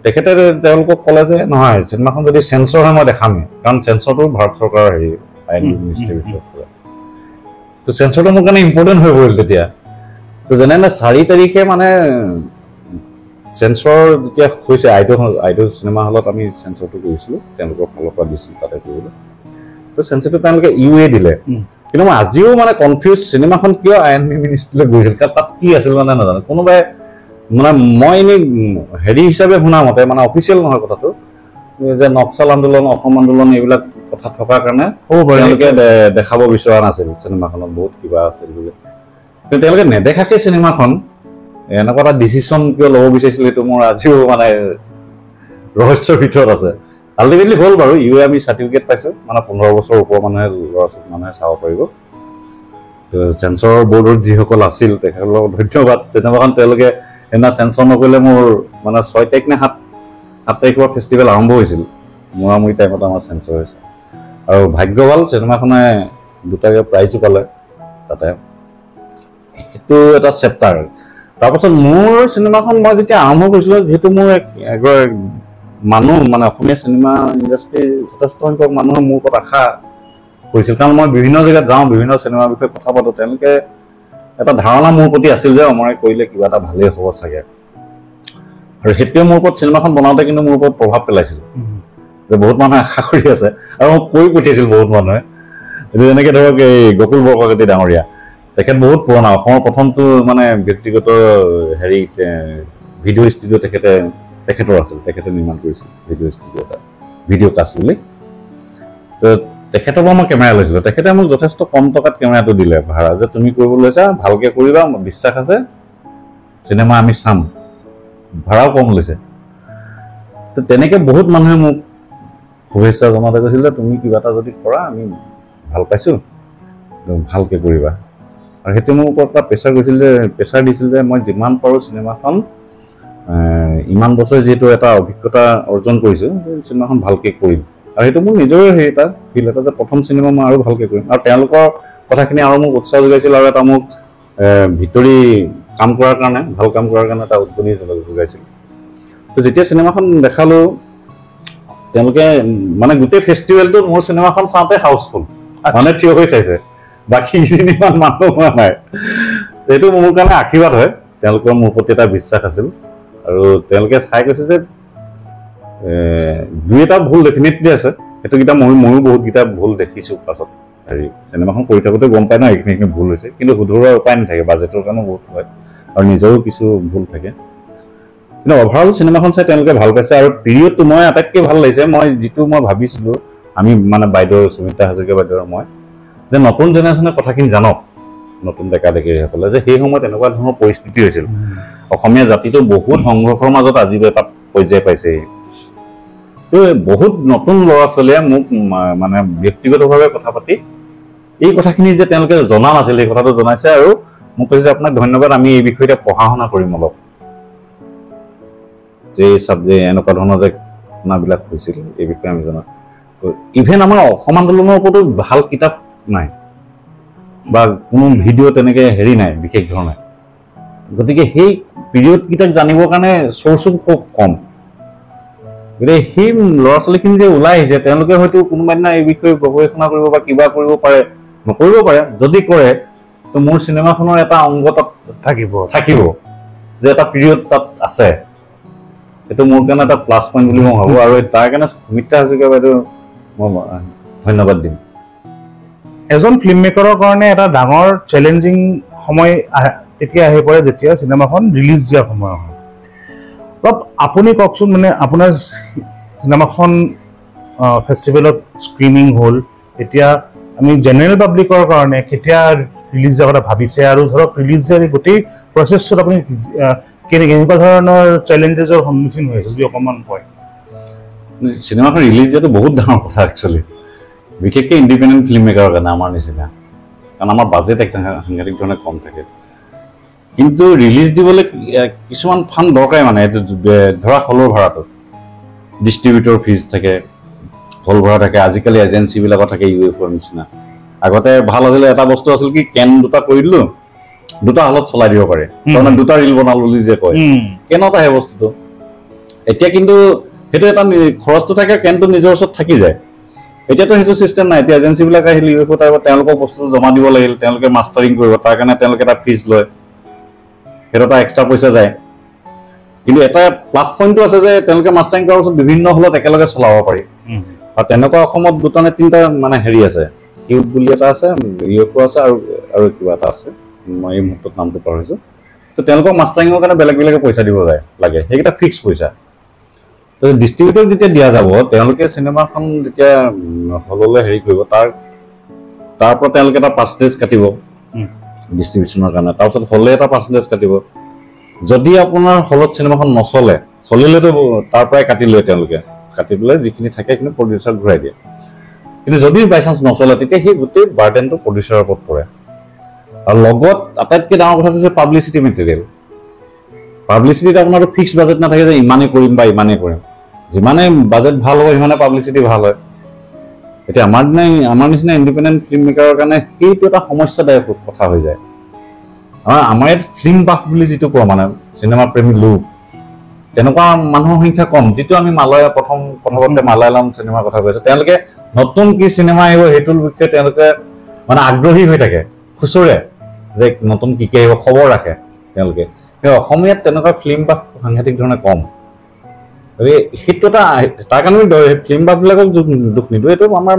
তেখেতে তেওঁলোকক ক'লে যে নহয়, চিনেমাখন যদি চেঞ্চৰ হয় মই দেখামেই, কাৰণ চেঞ্চৰটো ভাৰত চৰকাৰৰ হেৰি আইন মিনিষ্ট্ৰীৰ ভিতৰত পৰে। তো চেঞ্চৰটো মোৰ কাৰণে ইম্পৰ্টেণ্ট হৈ পৰিল তেতিয়া। তো যেনে 4 তাৰিখে মানে চেঞ্চৰ যেতিয়া হৈছে, আইডল চিনেমা হলত আমি চেঞ্চৰটো কৰিছিলোঁ, তেওঁলোকৰ ফালৰ পৰা দিছিল, তাতে কৰিলোঁ। তো চেঞ্চৰটো তেওঁলোকে UA দিলে। কিন্তু মই আজিও মানে কনফিউজ, চিনেমাখন কিয় আইন মিনিষ্ট্ৰীলৈ গৈছিল, কাৰণ তাত কি আছিল মানে নাজানো। কোনোবাই মানে মই এনেই হেৰি হিচাপে শুনা মতে, মানে অফিচিয়েল নহয় কথাটো, যে নক্সাল আন্দোলন, অসম আন্দোলন এইবিলাক কথা থকাৰ কাৰণে তেওঁলোকে দেখাব বিচৰা নাছিল চিনেমাখনত, বহুত কিবা আছিল বুলি। কিন্তু তেওঁলোকে নেদেখাকে চিনেমাখন এনেকুৱা এটা ডিচিশ্যন কিয় ল'ব বিচাৰিছিল, সেইটো মোৰ আজিও মানে ৰহস্যৰ ভিতৰত আছে। আল্টিমেটলি হ'ল বাৰু, UA আমি চাৰ্টিফিকেট পাইছোঁ, মানে 15 বছৰ ওপৰ মানুহে চাব পাৰিব। তো চেঞ্চৰ বৰ্ডত যিসকল আছিল তেখেতসকলক ধন্যবাদ। চিনেমাখন তেওঁলোকে সেইদিনা চেঞ্চৰ নকৰিলে মোৰ মানে 6 তাৰিখ নে 7 তাৰিখৰ ফেষ্টিভেল আৰম্ভ হৈছিল, মূৰামূৰি টাইমত আমাৰ চেঞ্চৰ হৈছে। আৰু ভাগ্য ভাল, চিনেমাখনে 2টা প্ৰাইজো পালে তাতে, সেইটো এটা চেপ্টাৰ। তাৰপাছত মোৰ চিনেমাখন মই যেতিয়া আৰম্ভ কৰিছিলোঁ, যিহেতু মোৰ এগৰাকী মানুহ মানে অসমীয়া চিনেমা ইণ্ডাষ্ট্ৰীৰ যথেষ্ট সংখ্যক মানুহে মোৰ ওপৰত আশা কৰিছিল, কাৰণ মই বিভিন্ন জেগাত যাওঁ, বিভিন্ন চিনেমাৰ বিষয়ে কথা পাতোঁ, তেওঁলোকে এটা ধাৰণা মোৰ প্ৰতি আছিল যে অমৰে কৰিলে কিবা এটা ভালেই হ'ব চাগে। আৰু সেইটোৱে মোৰ ওপৰত চিনেমাখন বনাওঁতে কিন্তু মোৰ ওপৰত প্ৰভাৱ পেলাইছিল, যে বহুত মানুহে আশা কৰি আছে, আৰু মোক কৈ পঠিয়াইছিল বহুত মানুহে। এইটো যেনেকৈ ধৰক এই গকুল বৰকাকতি ডাঙৰীয়া, তেখেত বহুত পুৰণা, অসমৰ প্ৰথমটো মানে ব্যক্তিগত হেৰি ভিডিঅ' ষ্টুডিঅ' তেখেতৰ আছিল, তেখেতে নিৰ্মাণ কৰিছিল ভিডিঅ' ষ্টুডিঅ' এটা, ভিডিঅ' কাষ্ট বুলি। তো তেখেতৰ পৰা মই কেমেৰা লৈছিলোঁ, তেখেতে মোক যথেষ্ট কম টকাত কেমেৰাটো দিলে ভাড়া, যে তুমি কৰিব লৈছা ভালকৈ কৰিবা, বিশ্বাস আছে, চিনেমা আমি চাম, ভাড়াও কম লৈছে। তো তেনেকৈ বহুত মানুহে মোক শুভেচ্ছা জনাওঁতে কৈছিল যে তুমি কিবা এটা যদি কৰা আমি ভাল পাইছোঁ, ভালকৈ কৰিবা। আৰু সেইটো মোৰ ওপৰত এটা প্ৰেছাৰ দিছিল যে মই যিমান পাৰোঁ চিনেমাখন, ইমান বছৰ যিহেতু এটা অভিজ্ঞতা অৰ্জন কৰিছোঁ, চিনেমাখন ভালকৈ কৰিম। আৰু সেইটো মোৰ নিজৰে হেৰি এটা ফিল এটা, যে প্ৰথম চিনেমা মই আৰু ভালকৈ কৰিম। আৰু তেওঁলোকৰ কথাখিনি আৰু মোক উৎসাহ যোগাইছিল, আৰু এটা মোক ভিতৰি কাম কৰাৰ কাৰণে, ভাল কাম কৰাৰ কাৰণে এটা উদ্গনি যোগাইছিল। তো যেতিয়া চিনেমাখন দেখালোঁ, তেওঁলোকে মানে গোটেই ফেষ্টিভেলটো মোৰ চিনেমাখন চাওঁতে হাউচফুল, মানে থিয় হৈ চাইছে, বাকী ইমান মানুহ হোৱা নাই। এইটো মোৰ কাৰণে আশীৰ্বাদ হয়, তেওঁলোকৰ মোৰ প্ৰতি এটা বিশ্বাস আছিল। আৰু তেওঁলোকে চাই কৈছে যে 2-এটা ভুল ডেফিনেটলি আছে, সেইটোকেইটা ময়ো বহুতকেইটা ভুল দেখিছোঁ পাছত। হেৰি চিনেমাখন কৰি থাকোঁতে গম পাই ন এইখিনি ভুল হৈছে, কিন্তু শুধৰোৱাৰ উপায় নাথাকে, বাজেটৰ কাৰণেও বহুত হয়, আৰু নিজৰো কিছু ভুল থাকে। কিন্তু অভাৰঅল চিনেমাখন চাই তেওঁলোকে ভাল পাইছে। আৰু পিৰিয়ডটো মই আটাইতকৈ ভাল লাগিছে, যিটো মই ভাবিছিলোঁ, আমি মানে বাইদেউ সুমিত্ৰা হাজৰিকা বাইদেউ আৰু মই, যে নতুন জেনেৰেশ্যনে কথাখিনি জানক, নতুন ডেকা ডেকাৰীসকলে, যে সেই সময়ত এনেকুৱা ধৰণৰ পৰিস্থিতি হৈছিল, অসমীয়া জাতিটো বহুত সংঘৰ্ষৰ মাজত আজি এটা পৰ্যায় পাইছে। তো বহুত নতুন ল'ৰা ছোৱালীয়ে মোক মানে ব্যক্তিগতভাৱে কথা পাতি এই কথাখিনি যে তেওঁলোকে জনা নাছিল, সেই কথাটো জনাইছে, আৰু মোক কৈছে আপোনাক ধন্যবাদ, আমি এই বিষয়তে পঢ়া শুনা কৰিম অলপ, যে এনেকুৱা ধৰণৰ যে ঘটনাবিলাক হৈছিল এই বিষয়ে আমি জনা। তো ইভেন আমাৰ অসম আন্দোলনৰ ওপৰতো ভাল কিতাপ নাই, বা কোনো ভিডিঅ' তেনেকৈ হেৰি নাই বিশেষ ধৰণে। গতিকে সেই পিৰিয়ডকেইটাক জানিবৰ কাৰণে চ'ৰ্চো খুব কম। গতিকে সেই ল'ৰা ছোৱালীখিনি যে ওলাই আহিছে, তেওঁলোকে হয়তো কোনোবা দিনা এই বিষয়ে গৱেষণা কৰিব বা কিবা কৰিব পাৰে, নকৰিব পাৰে। যদি কৰে, তো মোৰ চিনেমাখনৰ এটা অংগ তাত থাকিব, যে এটা পিৰিয়ড তাত আছে। সেইটো মোৰ কাৰণে এটা প্লাছ পইণ্ট বুলি মই ভাবোঁ, আৰু তাৰ কাৰণে সুমিত্ৰা হাজৰিকা বাইদেউ মই ধন্যবাদ দিম। এজন ফিল্ম মেকাৰৰ কাৰণে এটা ডাঙৰ চেলেঞ্জিং সময় তেতিয়া আহি পৰে যেতিয়া চিনেমাখন ৰিলিজ দিয়াৰ সময় হয়। অলপ আপুনি কওকচোন, মানে আপোনাৰ চিনেমাখন ফেষ্টিভেলত স্ক্ৰিনিং হ'ল, এতিয়া আমি জেনেৰেল পাব্লিকৰ কাৰণে কেতিয়া ৰিলিজ দিয়াৰ কথা ভাবিছে, আৰু ধৰক ৰিলিজ দিয়াৰ গোটেই প্ৰচেছটোত আপুনি কেনেকুৱা ধৰণৰ চেলেঞ্জেছৰ সন্মুখীন হৈ আছে যদি অকণমান কয় চিনেমাখন ৰিলিজ দিয়াটো বহুত ডাঙৰ কথা একচুৱেলি বিশেষকৈ ইণ্ডিপেণ্ডেণ্ট ফিল্ম মেকাৰৰ কাৰণে আমাৰ নিচিনা কাৰণ আমাৰ বাজেট এক সাংঘাতিক ধৰণে কম থাকে কিন্তু ৰিলিজ দিবলৈ কিছুমান ফাণ্ড দৰকাৰী মানে এইটো ধৰা হলৰ ভাড়াটো ডিষ্ট্ৰিবিউটৰ ফিজ থাকে হল ভাড়া থাকে আজিকালি এজেঞ্চিবিলাকত থাকে UFOৰ নিচিনা আগতে ভাল আছিলে এটা বস্তু আছিল কি কেন দুটা কৰি দিলোঁ দুটা হলত চলাই দিব পাৰে তাৰমানে দুটা ৰিল বনালো বুলি যে কয় কেনত আহে বস্তুটো এতিয়া কিন্তু সেইটো এটা খৰচটো থাকে কেনটো নিজৰ ওচৰত থাকি যায় এতিয়াতো সেইটো চিষ্টেম নাই এতিয়া এজেঞ্চিবিলাক আহিলে UFO টাইপত তেওঁলোকৰ বস্তুটো জমা দিব লাগিল তেওঁলোকে মাষ্টাৰিং কৰিব তাৰ কাৰণে তেওঁলোকে এটা ফিজ লয় সেইটো এটা এক্সট্ৰা পইচা যায় কিন্তু এটা প্লাছ পইণ্টটো আছে যে তেওঁলোকে মাষ্টাৰিং কৰাৰ পিছত বিভিন্ন হলত একেলগে চলাব পাৰি আৰু তেনেকুৱা অসমত দুটা নে তিনিটা মানে হেৰি আছে কিউব বুলি এটা আছে UFO আছে আৰু কিবা এটা আছে মই এই মুহূৰ্তত নামটো পাহৰিছোঁ তো তেওঁলোকক মাষ্টাৰিঙৰ কাৰণে বেলেগ বেলেগে পইচা দিব লাগে সেইকেইটা ফিক্স পইচা তো ডিষ্ট্ৰিবিউটৰক যেতিয়া দিয়া যাব তেওঁলোকে চিনেমাখন যেতিয়া হললৈ হেৰি কৰিব তাৰ পৰা তেওঁলোকে এটা পাৰ্চেণ্টেজ কাটিব ডিষ্ট্ৰিবিউশ্যনৰ কাৰণে তাৰপিছত হলে এটা পাৰ্চেণ্টেজ কাটিব যদি আপোনাৰ হলত চিনেমাখন নচলে চলিলেতো তাৰ পৰাই কাটি লয় তেওঁলোকে কাটি পেলাই যিখিনি থাকে সেইখিনি প্ৰডিউচাৰক ঘূৰাই দিয়ে কিন্তু যদি বাই চান্স নচলে তেতিয়া সেই গোটেই বাৰ্ডেনটো প্ৰডিউচাৰৰ ওপৰত পৰে আৰু লগত আটাইতকৈ ডাঙৰ কথা হৈছে পাব্লিচিটি মেটেৰিয়েল পাব্লিচিটিত আপোনাৰতো ফিক্স বাজেট নাথাকে যে ইমানেই কৰিম বা ইমানেই কৰিম যিমানে বাজেট ভাল হ'ব সিমানে পাব্লিচিটি ভাল হয় এতিয়া আমাৰ নিচিনা ইণ্ডিপেণ্ডেণ্ট ফিল্ম মেকাৰৰ কাৰণে সেইটো এটা সমস্যাদায়ক কথা হৈ যায় আমাৰ ইয়াত ফিল্ম বাফ বুলি যিটো কওঁ মানে চিনেমা প্ৰেমী লোক তেনেকুৱা মানুহৰ সংখ্যা কম যিটো আমি প্ৰথম কথা পাতোতে মালায়ালাম চিনেমাৰ কথা কৈছে তেওঁলোকে নতুন কি চিনেমা আহিব সেইটোৰ বিষয়ে তেওঁলোকে মানে আগ্ৰহী হৈ থাকে খুচৰে যে নতুন কি আহিব খবৰ ৰাখে তেওঁলোকে অসমীয়াত তেনেকুৱা ফিল্ম বাফ সাংঘাতিক ধৰণে কম সেইটো এটা তাৰ কাৰণে ফিল্ম বাফবিলাকক দুখ নিদিওঁ এইটো আমাৰ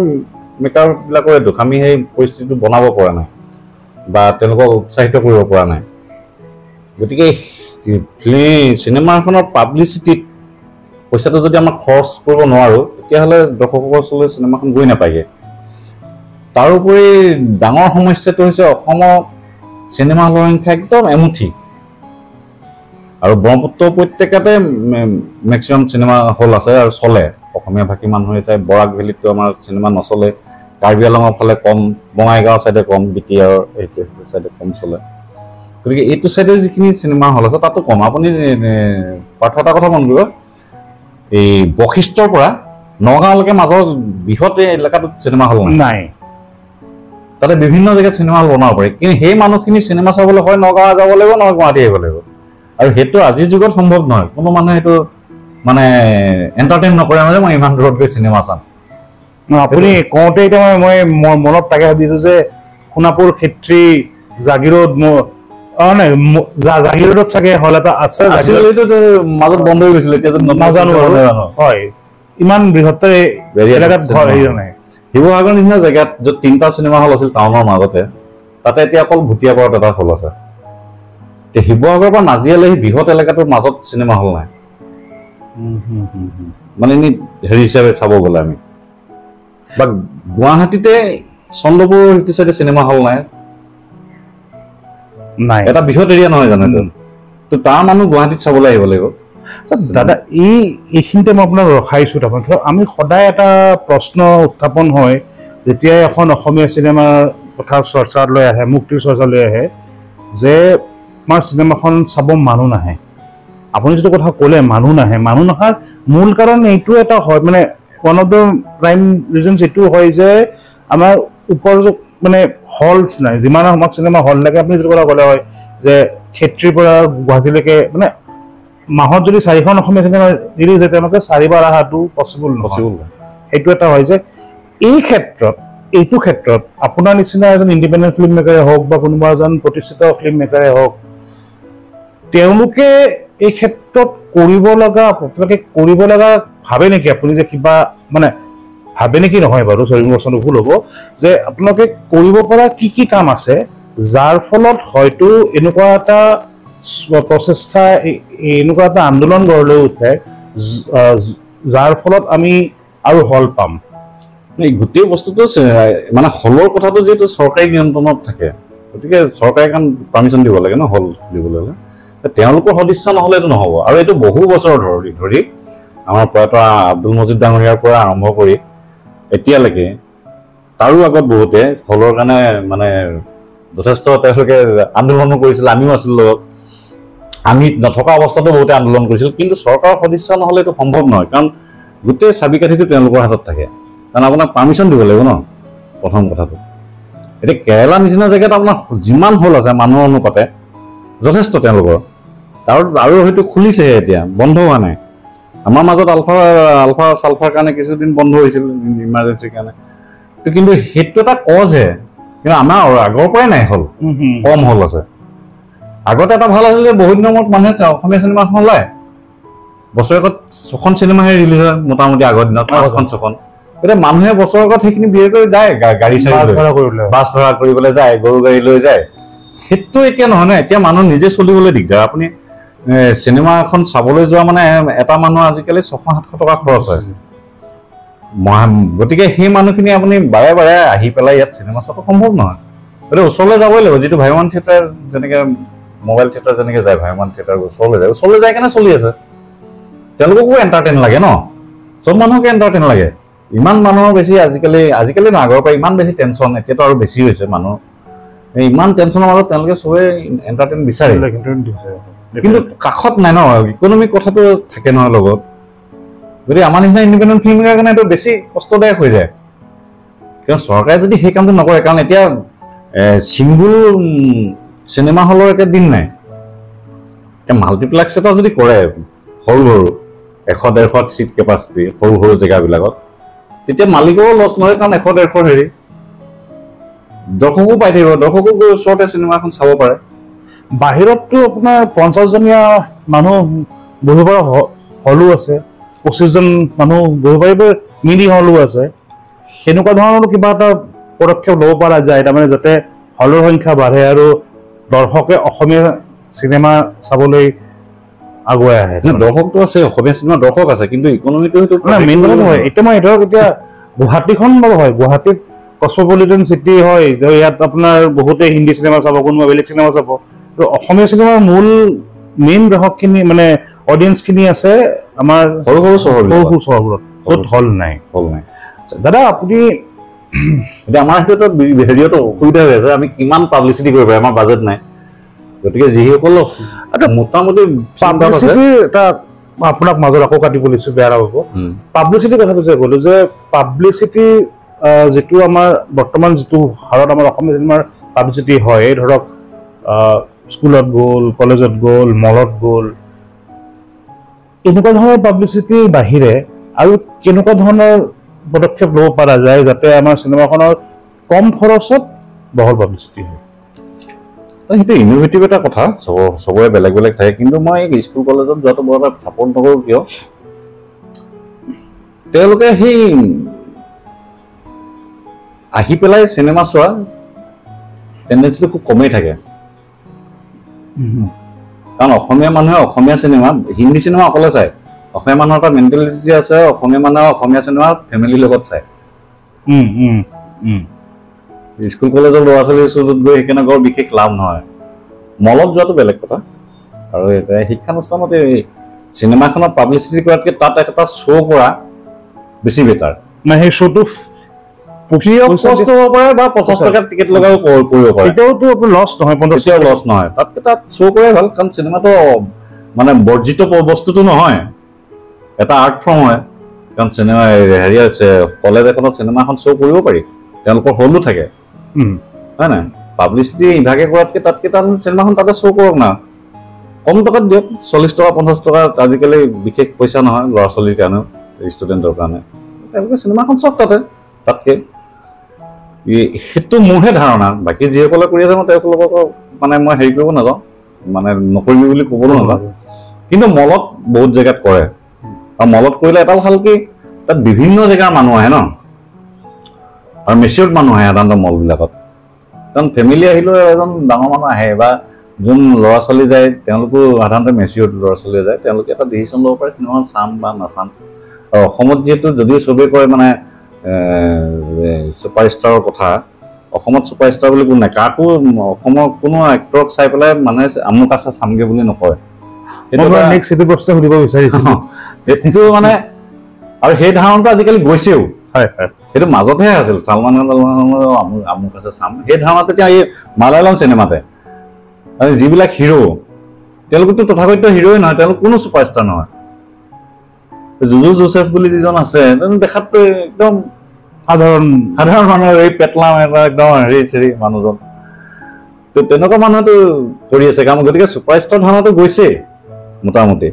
মেকাৰবিলাকৰে দুখ আমি সেই পৰিস্থিতিটো বনাব পৰা নাই বা তেওঁলোকক উৎসাহিত কৰিব পৰা নাই গতিকে চিনেমাখনৰ পাব্লিচিটিত পইচাটো যদি আমাৰ খৰচ কৰিব নোৱাৰোঁ তেতিয়াহ'লে দৰ্শকৰ ওচৰলৈ চিনেমাখন গৈ নাপায়গৈ তাৰোপৰি ডাঙৰ সমস্যাটো হৈছে অসমৰ চিনেমা হলৰ সংখ্যা একদম এমুঠি আৰু ব্ৰহ্মপুত্ৰ উপত্যকাতে মেক্সিমাম চিনেমা হল আছে আৰু চলে অসমীয়া ভাষী মানুহে চাই বৰাক ভেলীততো আমাৰ চিনেমা নচলে কাৰ্বি আংলঙৰ ফালে কম বঙাইগাঁও চাইডে কম BTR এইটো চাইডে কম চলে গতিকে এইটো চাইডে যিখিনি চিনেমা হল আছে তাতো কম আপুনি পাৰ্থ এটা কথা মন কৰিব এই বশিষ্ঠৰ পৰা নগাঁৱলৈকে মাজৰ বৃহৎ এলেকাটোত চিনেমা হল নাই তাতে বিভিন্ন জেগাত চিনেমা হল বনাব পাৰি কিন্তু সেই মানুহখিনি চিনেমা চাবলৈ হয় নগাঁও যাব লাগিব নহয় গুৱাহাটী আহিব লাগিব আৰু সেইটো আজিৰ যুগত সম্ভৱ নহয় কোনো মানুহে সেইটো মানে এণ্টাৰটেইন নকৰে মানে মই ইমান দূৰত গৈ চিনেমা চাম আপুনি কওঁতে এতিয়া মই মনত তাকে ভাবিছোঁ যে সোণাপুৰ ক্ষেত্ৰী জাগিৰোড জাগিৰোডত চাগে হল এটা আছে মাজত বন্ধ হৈ গৈছিলে এতিয়া নাজানো হয় ইমান বৃহত্তৰ এলেকাত নাই শিৱসাগৰ নিচিনা জেগাত য'ত 3টা চিনেমা হল আছিল টাউনৰ মাজতে তাতে এতিয়া অকল ভুটিয়াপাৰত এটা হল আছে শিৱসাগৰৰ পৰা নাজিয়ালৈ বৃহৎ এলেকাটোৰ মাজত চিনেমা হল নাই মানে এনেই হেৰি হিচাপে চাব গ'লে আমি বা গুৱাহাটীতে চন্দ্ৰপুৰ সেইটো চাইডে চিনেমা হল নাই এটা বৃহৎ এৰিয়া নহয় জানো তো তাৰ মানুহ গুৱাহাটীত চাবলৈ আহিব লাগিব দাদা এইখিনিতে মই আপোনাক ৰখাইছোঁ তাৰমানে আমি সদায় এটা প্ৰশ্ন উত্থাপন হয় যেতিয়াই এখন অসমীয়া চিনেমাৰ কথা চৰ্চালৈ আহে মুক্তিৰ চৰ্চালৈ আহে যে আমাৰ চিনেমাখন চাব মানুহ নাহে আপুনি যিটো কথা ক'লে মানুহ নহাৰ মূল কাৰণ এইটো এটা হয় মানে one of the prime reasons এইটো হয় যে আমাৰ উপযোগ মানে হলছ নাই যিমান আমাক চিনেমা হল লাগে আপুনি যিটো কথা ক'লে হয় যে ক্ষেত্ৰীৰ পৰা গুৱাহাটীলৈকে মানে মাহত যদি 4খন অসমীয়া চিনেমা ৰিলিজ হয় তেওঁলোকে 4বাৰ অহাটো পচিবল সেইটো এটা হয় যে এইটো ক্ষেত্ৰত আপোনাৰ নিচিনা এজন ইণ্ডিপেণ্ডেণ্ট ফিল্ম মেকাৰে হওক বা কোনোবা এজন প্ৰতিষ্ঠিত ফিল্ম মেকাৰে হওক তেওঁলোকে এই ক্ষেত্ৰত কৰিব লগা ভাবে নেকি আপুনি যে কিবা মানে ভাবে নেকি নহয় বাৰু বচনটো ভুল হ'ব যে আপোনালোকে কৰিব পৰা কি কাম আছে যাৰ ফলত হয়তো এনেকুৱা এটা প্ৰচেষ্টা এনেকুৱা এটা আন্দোলন গঢ় লৈ উঠে যাৰ ফলত আমি আৰু হল পাম গোটেই বস্তুটো মানে হলৰ কথাটো যিহেতু চৰকাৰী নিয়ন্ত্ৰণত থাকে গতিকে চৰকাৰে কাৰণ পাৰ্মিশ্যন দিব লাগে ন হল খুলিবলৈ হ'লে তেওঁলোকৰ সদিচ্ছা নহ'লে এইটো নহ'ব। আৰু এইটো বহু বছৰ ধৰি আমাৰ প্ৰয়াত আব্দুল মজিদ ডাঙৰীয়াৰ পৰা আৰম্ভ কৰি এতিয়ালৈকে তাৰো আগত বহুতে হলৰ কাৰণে মানে যথেষ্ট তেওঁলোকে আন্দোলনো কৰিছিল, আমিও আছিলোঁ লগত। আমি নথকা অৱস্থাতো বহুতে আন্দোলন কৰিছিল, কিন্তু চৰকাৰৰ সদিচ্ছা নহ'লে এইটো সম্ভৱ নহয়, কাৰণ গোটেই চাবিকাঠিটো তেওঁলোকৰ হাতত থাকে। কাৰণ আপোনাক পাৰ্মিশ্যন দিব লাগিব ন, প্ৰথম কথাটো। এতিয়া কেৰেলা নিচিনা জেগাত আপোনাৰ যিমান হল আছে মানুহৰ অনুপাতে যথেষ্ট তেওঁলোকৰ, আৰু হয়তো খুলিছেহে, এতিয়া বন্ধ হোৱা নাই। আমাৰ মাজত আলফা চালফাৰ কাৰণে কিছুদিন বন্ধ হৈছিল ইমাৰ্জেঞ্চিৰ কাৰণে, কিন্তু সেইটো এটা কজহে, কিন্তু আমাৰ আগৰ পৰাই নাই হল, কম হল আছে। আগতে এটা ভাল আছিল যে বহুত দিনৰ মূৰত মানুহে অসমীয়া চিনেমা এখন ওলায়, বছৰেকত 6খন চিনেমাহে ৰিলিজ হয় মোটামুটি আগৰ দিনত, 5খন 6খন। এতিয়া মানুহে বছৰেকত সেইখিনি বিয়ে কৰি যায়, গাড়ী চাড়ী বাছ ভাড়া কৰিবলৈ যায়, গৰু গাড়ী লৈ যায়। সেইটো এতিয়া নহয় ন, এতিয়া মানুহ নিজে চলিবলৈ দিগদাৰ। আপুনি চিনেমা এখন চাবলৈ যোৱা মানে এটা মানুহ আজিকালি 600-700 টকা খৰচ হয়। গতিকে সেই মানুহখিনি আপুনি বাৰে বাৰে আহি পেলাই ইয়াত চিনেমা চোৱাটো সম্ভৱ নহয়। গতিকে ওচৰলৈ যাবই লাগিব, যিটো ভাইমান থিয়েটাৰ যেনেকে মোবাইল থিয়েটাৰ যেনেকে যায়, ভাইমান থিয়েটাৰ ওচৰলৈ যায় কেনে চলি আছে। তেওঁলোককো এণ্টাৰটেইন লাগে ন, চব মানুহকে এণ্টাৰটেইন লাগে। ইমান মানুহৰ বেছি আজিকালি না, আগৰ পৰা ইমান বেছি টেনশ্যন, এতিয়াতো আৰু বেছি হৈছে মানুহ। ইমান টেনশ্যনৰ মাজত তেওঁলোকে চবে এণ্টাৰটেইন বিচাৰে, কিন্তু কাষত নাই ন, ইকনমিক কথাটো থাকে নহয় লগত। গতিকে আমাৰ নিচিনা ইণ্ডিপেণ্ডেণ্ট ফিল্ম মেকাৰ কাৰণে এইটো বেছি কষ্টদায়ক হৈ যায়। কাৰণ চৰকাৰে যদি সেই কামটো নকৰে, কাৰণ এতিয়া ছিংগুল চিনেমা হলৰ এতিয়া দিন নাই। এতিয়া মাল্টিপ্লেক্স এটা যদি কৰে সৰু 100-150 চিট কেপাচিটি সৰু জেগাবিলাকত, তেতিয়া মালিকৰো লছ নহয়, কাৰণ 100-150 হেৰি দৰ্শকো পাই থাকিব, দৰ্শকো গৈ ওচৰতে চিনেমা এখন চাব পাৰে। বাহিৰততো আপোনাৰ 50জনীয়া মানুহ বহিব পৰা হলো আছে, 25জন মানুহ বহিব পাৰিব মিনি হলো আছে। সেনেকুৱা ধৰণৰ কিবা এটা পদক্ষেপ ল'ব পৰা যায়, তাৰমানে যাতে হলৰ সংখ্যা বাঢ়ে আৰু দৰ্শকে অসমীয়া চিনেমা চাবলৈ আগুৱাই আহে। দৰ্শকটো আছে, অসমীয়া চিনেমা দৰ্শক আছে, কিন্তু ইকনমিটো মেইন কথা নহয়। এতিয়া মই ধৰক এতিয়া গুৱাহাটীখন বাৰু হয়, গুৱাহাটীত কসমপলিটান চিটি হয়, ইয়াত আপোনাৰ বহুতে হিন্দী চিনেমা চাব, কোনোবা বেলেগ চিনেমা চাব। অসমীয়া চিনেমাৰ মেইন গ্ৰাহকখিনি মানে অডিয়েঞ্চখিনি আছে আমাৰ সৰু চহৰবোৰত, য'ত হল নাই। দাদা আপুনি এতিয়া আমাৰ সেইটো হেৰিয়তো অসুবিধা হৈ আছে, আমি কিমান পাব্লিচিটি কৰিব পাৰিম, আমাৰ বাজেট নাই। গতিকে যিসকল মোটামুটি পাব্লিচিটি এটা আপোনাক মাজত আকৌ কাটিব লৈছো, বেয়া নাপাব। পাব্লিচিটি কথাটো যে ক'লো, যে পাব্লিচিটি যিটো আমাৰ বৰ্তমান যিটো হাৰত আমাৰ অসমীয়া চিনেমাৰ পাব্লিচিটি হয়, ধৰক স্কুলত গ'ল, কলেজত গ'ল, মলত গ'ল, এনেকুৱা ধৰণৰ পাব্লিচিটিৰ বাহিৰে আৰু কেনেকুৱা ধৰণৰ পদক্ষেপ ল'ব পৰা যায় যাতে আমাৰ চিনেমাখনৰ কম খৰচত বহল পাব্লিচিটি হয়? সেইটো ইনোভেটিভ এটা কথা, চবৰে বেলেগ বেলেগ থাকে। কিন্তু মই স্কুল কলেজত যোৱাটো বৰ এটা ছাপোৰ্ট নকৰোঁ। কিয়? তেওঁলোকে সেই আহি পেলাই চিনেমা চোৱা টেণ্ডেঞ্চিটো খুব কমেই থাকে। কাৰণ অসমীয়া মানুহে অসমীয়া চিনেমা, হিন্দী চিনেমা অকলে চায়। অসমীয়া মানুহৰ এটা মেণ্টেলিটি আছে, অসমীয়া মানুহে অসমীয়া চিনেমা ফেমিলিৰ লগত চায়। স্কুল কলেজৰ ল'ৰা ছোৱালীৰ ওচৰত গৈ সেইকাৰণে বৰ বিশেষ লাভ নহয়। মলত যোৱাটো বেলেগ কথা। আৰু এতিয়া শিক্ষানুষ্ঠানত এই চিনেমাখনত পাব্লিচিটি কৰাতকৈ তাত এটা শ্ব' কৰা বেছি বেটাৰ। মানে সেই শ্ব'টো কষ্ট হ'ব পাৰে বা 50 টকাত টিকেট লগাও কৰিব পাৰে, এতিয়াওতো লছ নহয়, 50 লছ নহয়। তাত শ্ব' কৰাই ভাল, কাৰণ চিনেমাটো মানে বৰ্জিত বস্তুটো নহয়, এটা আৰ্ট ফৰ্ম হয়। কাৰণ চিনেমা হেৰি আছে, কলেজ এখনত চিনেমা এখন শ্ব' কৰিব পাৰি, তেওঁলোকৰ হলো থাকে, হয় নাই? পাব্লিচিটি ইভাগে কৰাতকৈ তাতকৈ তাত চিনেমাখন তাতে শ্ব' কৰক না, কম টকাত দিয়ক, 40 টকা 50 টকা। আজিকালি বিশেষ পইচা নহয় ল'ৰা ছোৱালীৰ কাৰণেও, ষ্টুডেণ্টৰ কাৰণে। তেওঁলোকে চিনেমাখন চাওক তাতকৈ। সেইটো মোৰহে ধাৰণা। বাকী যিসকলে কৰি আছে মই তেওঁলোকক মানে মই হেৰি কৰিব নাযাওঁ, মানে নকৰিবি বুলি ক'বলৈ নাযাওঁ। কিন্তু মলত বহুত জেগাত কৰে, আৰু মলত কৰিলে এটা ভাল কি, তাত বিভিন্ন জেগাৰ মানুহ আহে ন, আৰু মেচিয়ৰ্ড মানুহ আহে সাধাৰণতে মলবিলাকত। কাৰণ ফেমিলি আহিলেও এজন ডাঙৰ মানুহ আহে, বা যোন ল'ৰা ছোৱালী যায় তেওঁলোকো সাধাৰণতে মেচিয়ৰ্ড ল'ৰা ছোৱালীয়ে যায়, তেওঁলোকে এটা ডিচিশ্যন ল'ব পাৰে চিনেমাখন চাম বা নাচাম। আৰু অসমত যিহেতু যদিও চবেই কয় মানে ছুপাৰষ্টাৰৰ কথা, অসমত ছুপাৰষ্টাৰ বুলি কোনো নাই কাকো অসমৰ কোনো এক্টৰক চাই পেলাই মানুহে আমুক আছে চামগে বুলি নকয় নেক্সট এইটো প্ৰশ্ন সুধিব বিচাৰিছিলো এইটো মানে আৰু সেই ধাৰণাটো আজিকালি গৈছেও হয় হয় সেইটো মাজতহে আছিল ছালমান খানৰ আমুক আছে চাম সেই ধাৰণাটো এতিয়া এই মালায়ালম চিনেমাতে আৰু যিবিলাক হিৰো তেওঁলোকতো তথাকথিত হিৰোই নহয় তেওঁলোক কোনো ছুপাৰষ্টাৰ নহয় জুজু জোচেফ বুলি যিজন আছে দেখাততো একদম সাধাৰণ মানুহৰ এই পেটলা এটা একদম হেৰি চেৰি মানুহজন তো তেনেকুৱা মানুহেতো কৰি আছে কাম গতিকে ছুপাৰষ্টাৰ ধাৰণাটো গৈছে মোটামুটি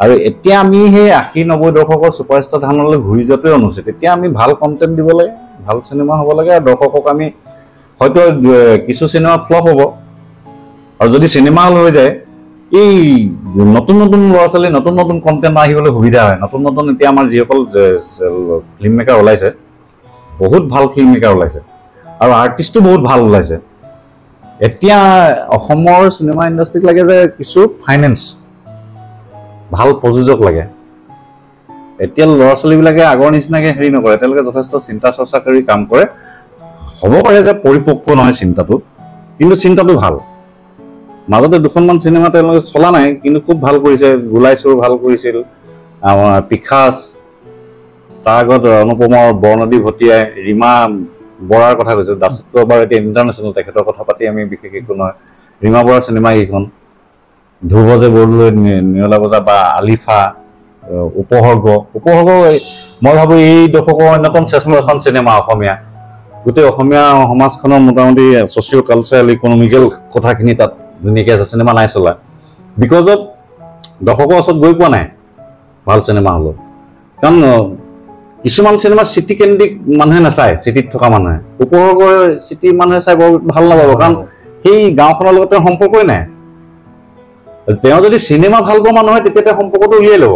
আৰু এতিয়া আমি সেই 80-90 দশকৰ ছুপাৰষ্টাৰ ধাৰণালৈ ঘূৰি যোৱাটোৱে অনুচিত তেতিয়া আমি ভাল কণ্টেণ্ট দিব লাগে ভাল চিনেমা হ'ব লাগে আৰু দৰ্শকক আমি হয়তো কিছু চিনেমা ফ্লপ হ'ব আৰু যদি চিনেমা হল হৈ যায় এই নতুন নতুন ল'ৰা ছোৱালী নতুন নতুন কণ্টেণ্ট আহিবলৈ সুবিধা হয় নতুন নতুন এতিয়া আমাৰ যিসকল ফিল্ম মেকাৰ ওলাইছে বহুত ভাল ফিল্ম মেকাৰ ওলাইছে আৰু আৰ্টিষ্টো বহুত ভাল ওলাইছে এতিয়া অসমৰ চিনেমা ইণ্ডাষ্ট্ৰীক লাগে যে কিছু ফাইনেন্স ভাল প্ৰযোজক লাগে এতিয়া ল'ৰা ছোৱালীবিলাকে আগৰ নিচিনাকে হেৰি নকৰে তেওঁলোকে যথেষ্ট চিন্তা চৰ্চা কৰি কাম কৰে হ'ব পাৰে যে পৰিপক্ক নহয় চিন্তাটো কিন্তু চিন্তাটো ভাল মাজতে দুখনমান চিনেমা তেওঁলোকে চলা নাই কিন্তু খুব ভাল কৰিছে গোলাইচোৰ ভাল কৰিছিল আমাৰ পিখাচ তাৰ আগত অনুপমৰ বৰনদী ভটিয়াই ৰীমা বৰাৰ কথা কৈছে দাসত্ব এবাৰ এতিয়া ইণ্টাৰনেশ্যনেল তেখেতৰ কথা পাতি আমি বিশেষ একো নহয় ৰীমা বৰাৰ চিনেমা এইখন ধ্ৰুৱজে বৰদলৈ নিৰলা বজাৰ বা আলিফা উপসৰ্গ মই ভাবোঁ এই দশকৰ অন্যতম শ্ৰেষ্ঠ এখন চিনেমা অসমীয়া গোটেই অসমীয়া সমাজখনৰ মোটামুটি ছ'চিঅ' কালচাৰেল ইকনমিকেল কথাখিনি তাত ধুনীয়াকৈ আছে চিনেমা নাই চলা বিকজ অফ দৰ্শকৰ ওচৰত গৈ পোৱা নাই ভাল চিনেমা হ'লেও কাৰণ কিছুমান চিনেমা চিটি কেন্দ্ৰিক মানুহে নাচায় চিটিত থকা মানুহে উপসৰ্গৰ চিটি মানুহে চাই বৰ ভাল নাপাব কাৰণ সেই গাঁওখনৰ লগত তেওঁৰ সম্পৰ্কই নাই তেওঁ যদি চিনেমা ভাল পোৱা মানুহ হয় তেতিয়া তেওঁ সম্পৰ্কটো উলিয়াই ল'ব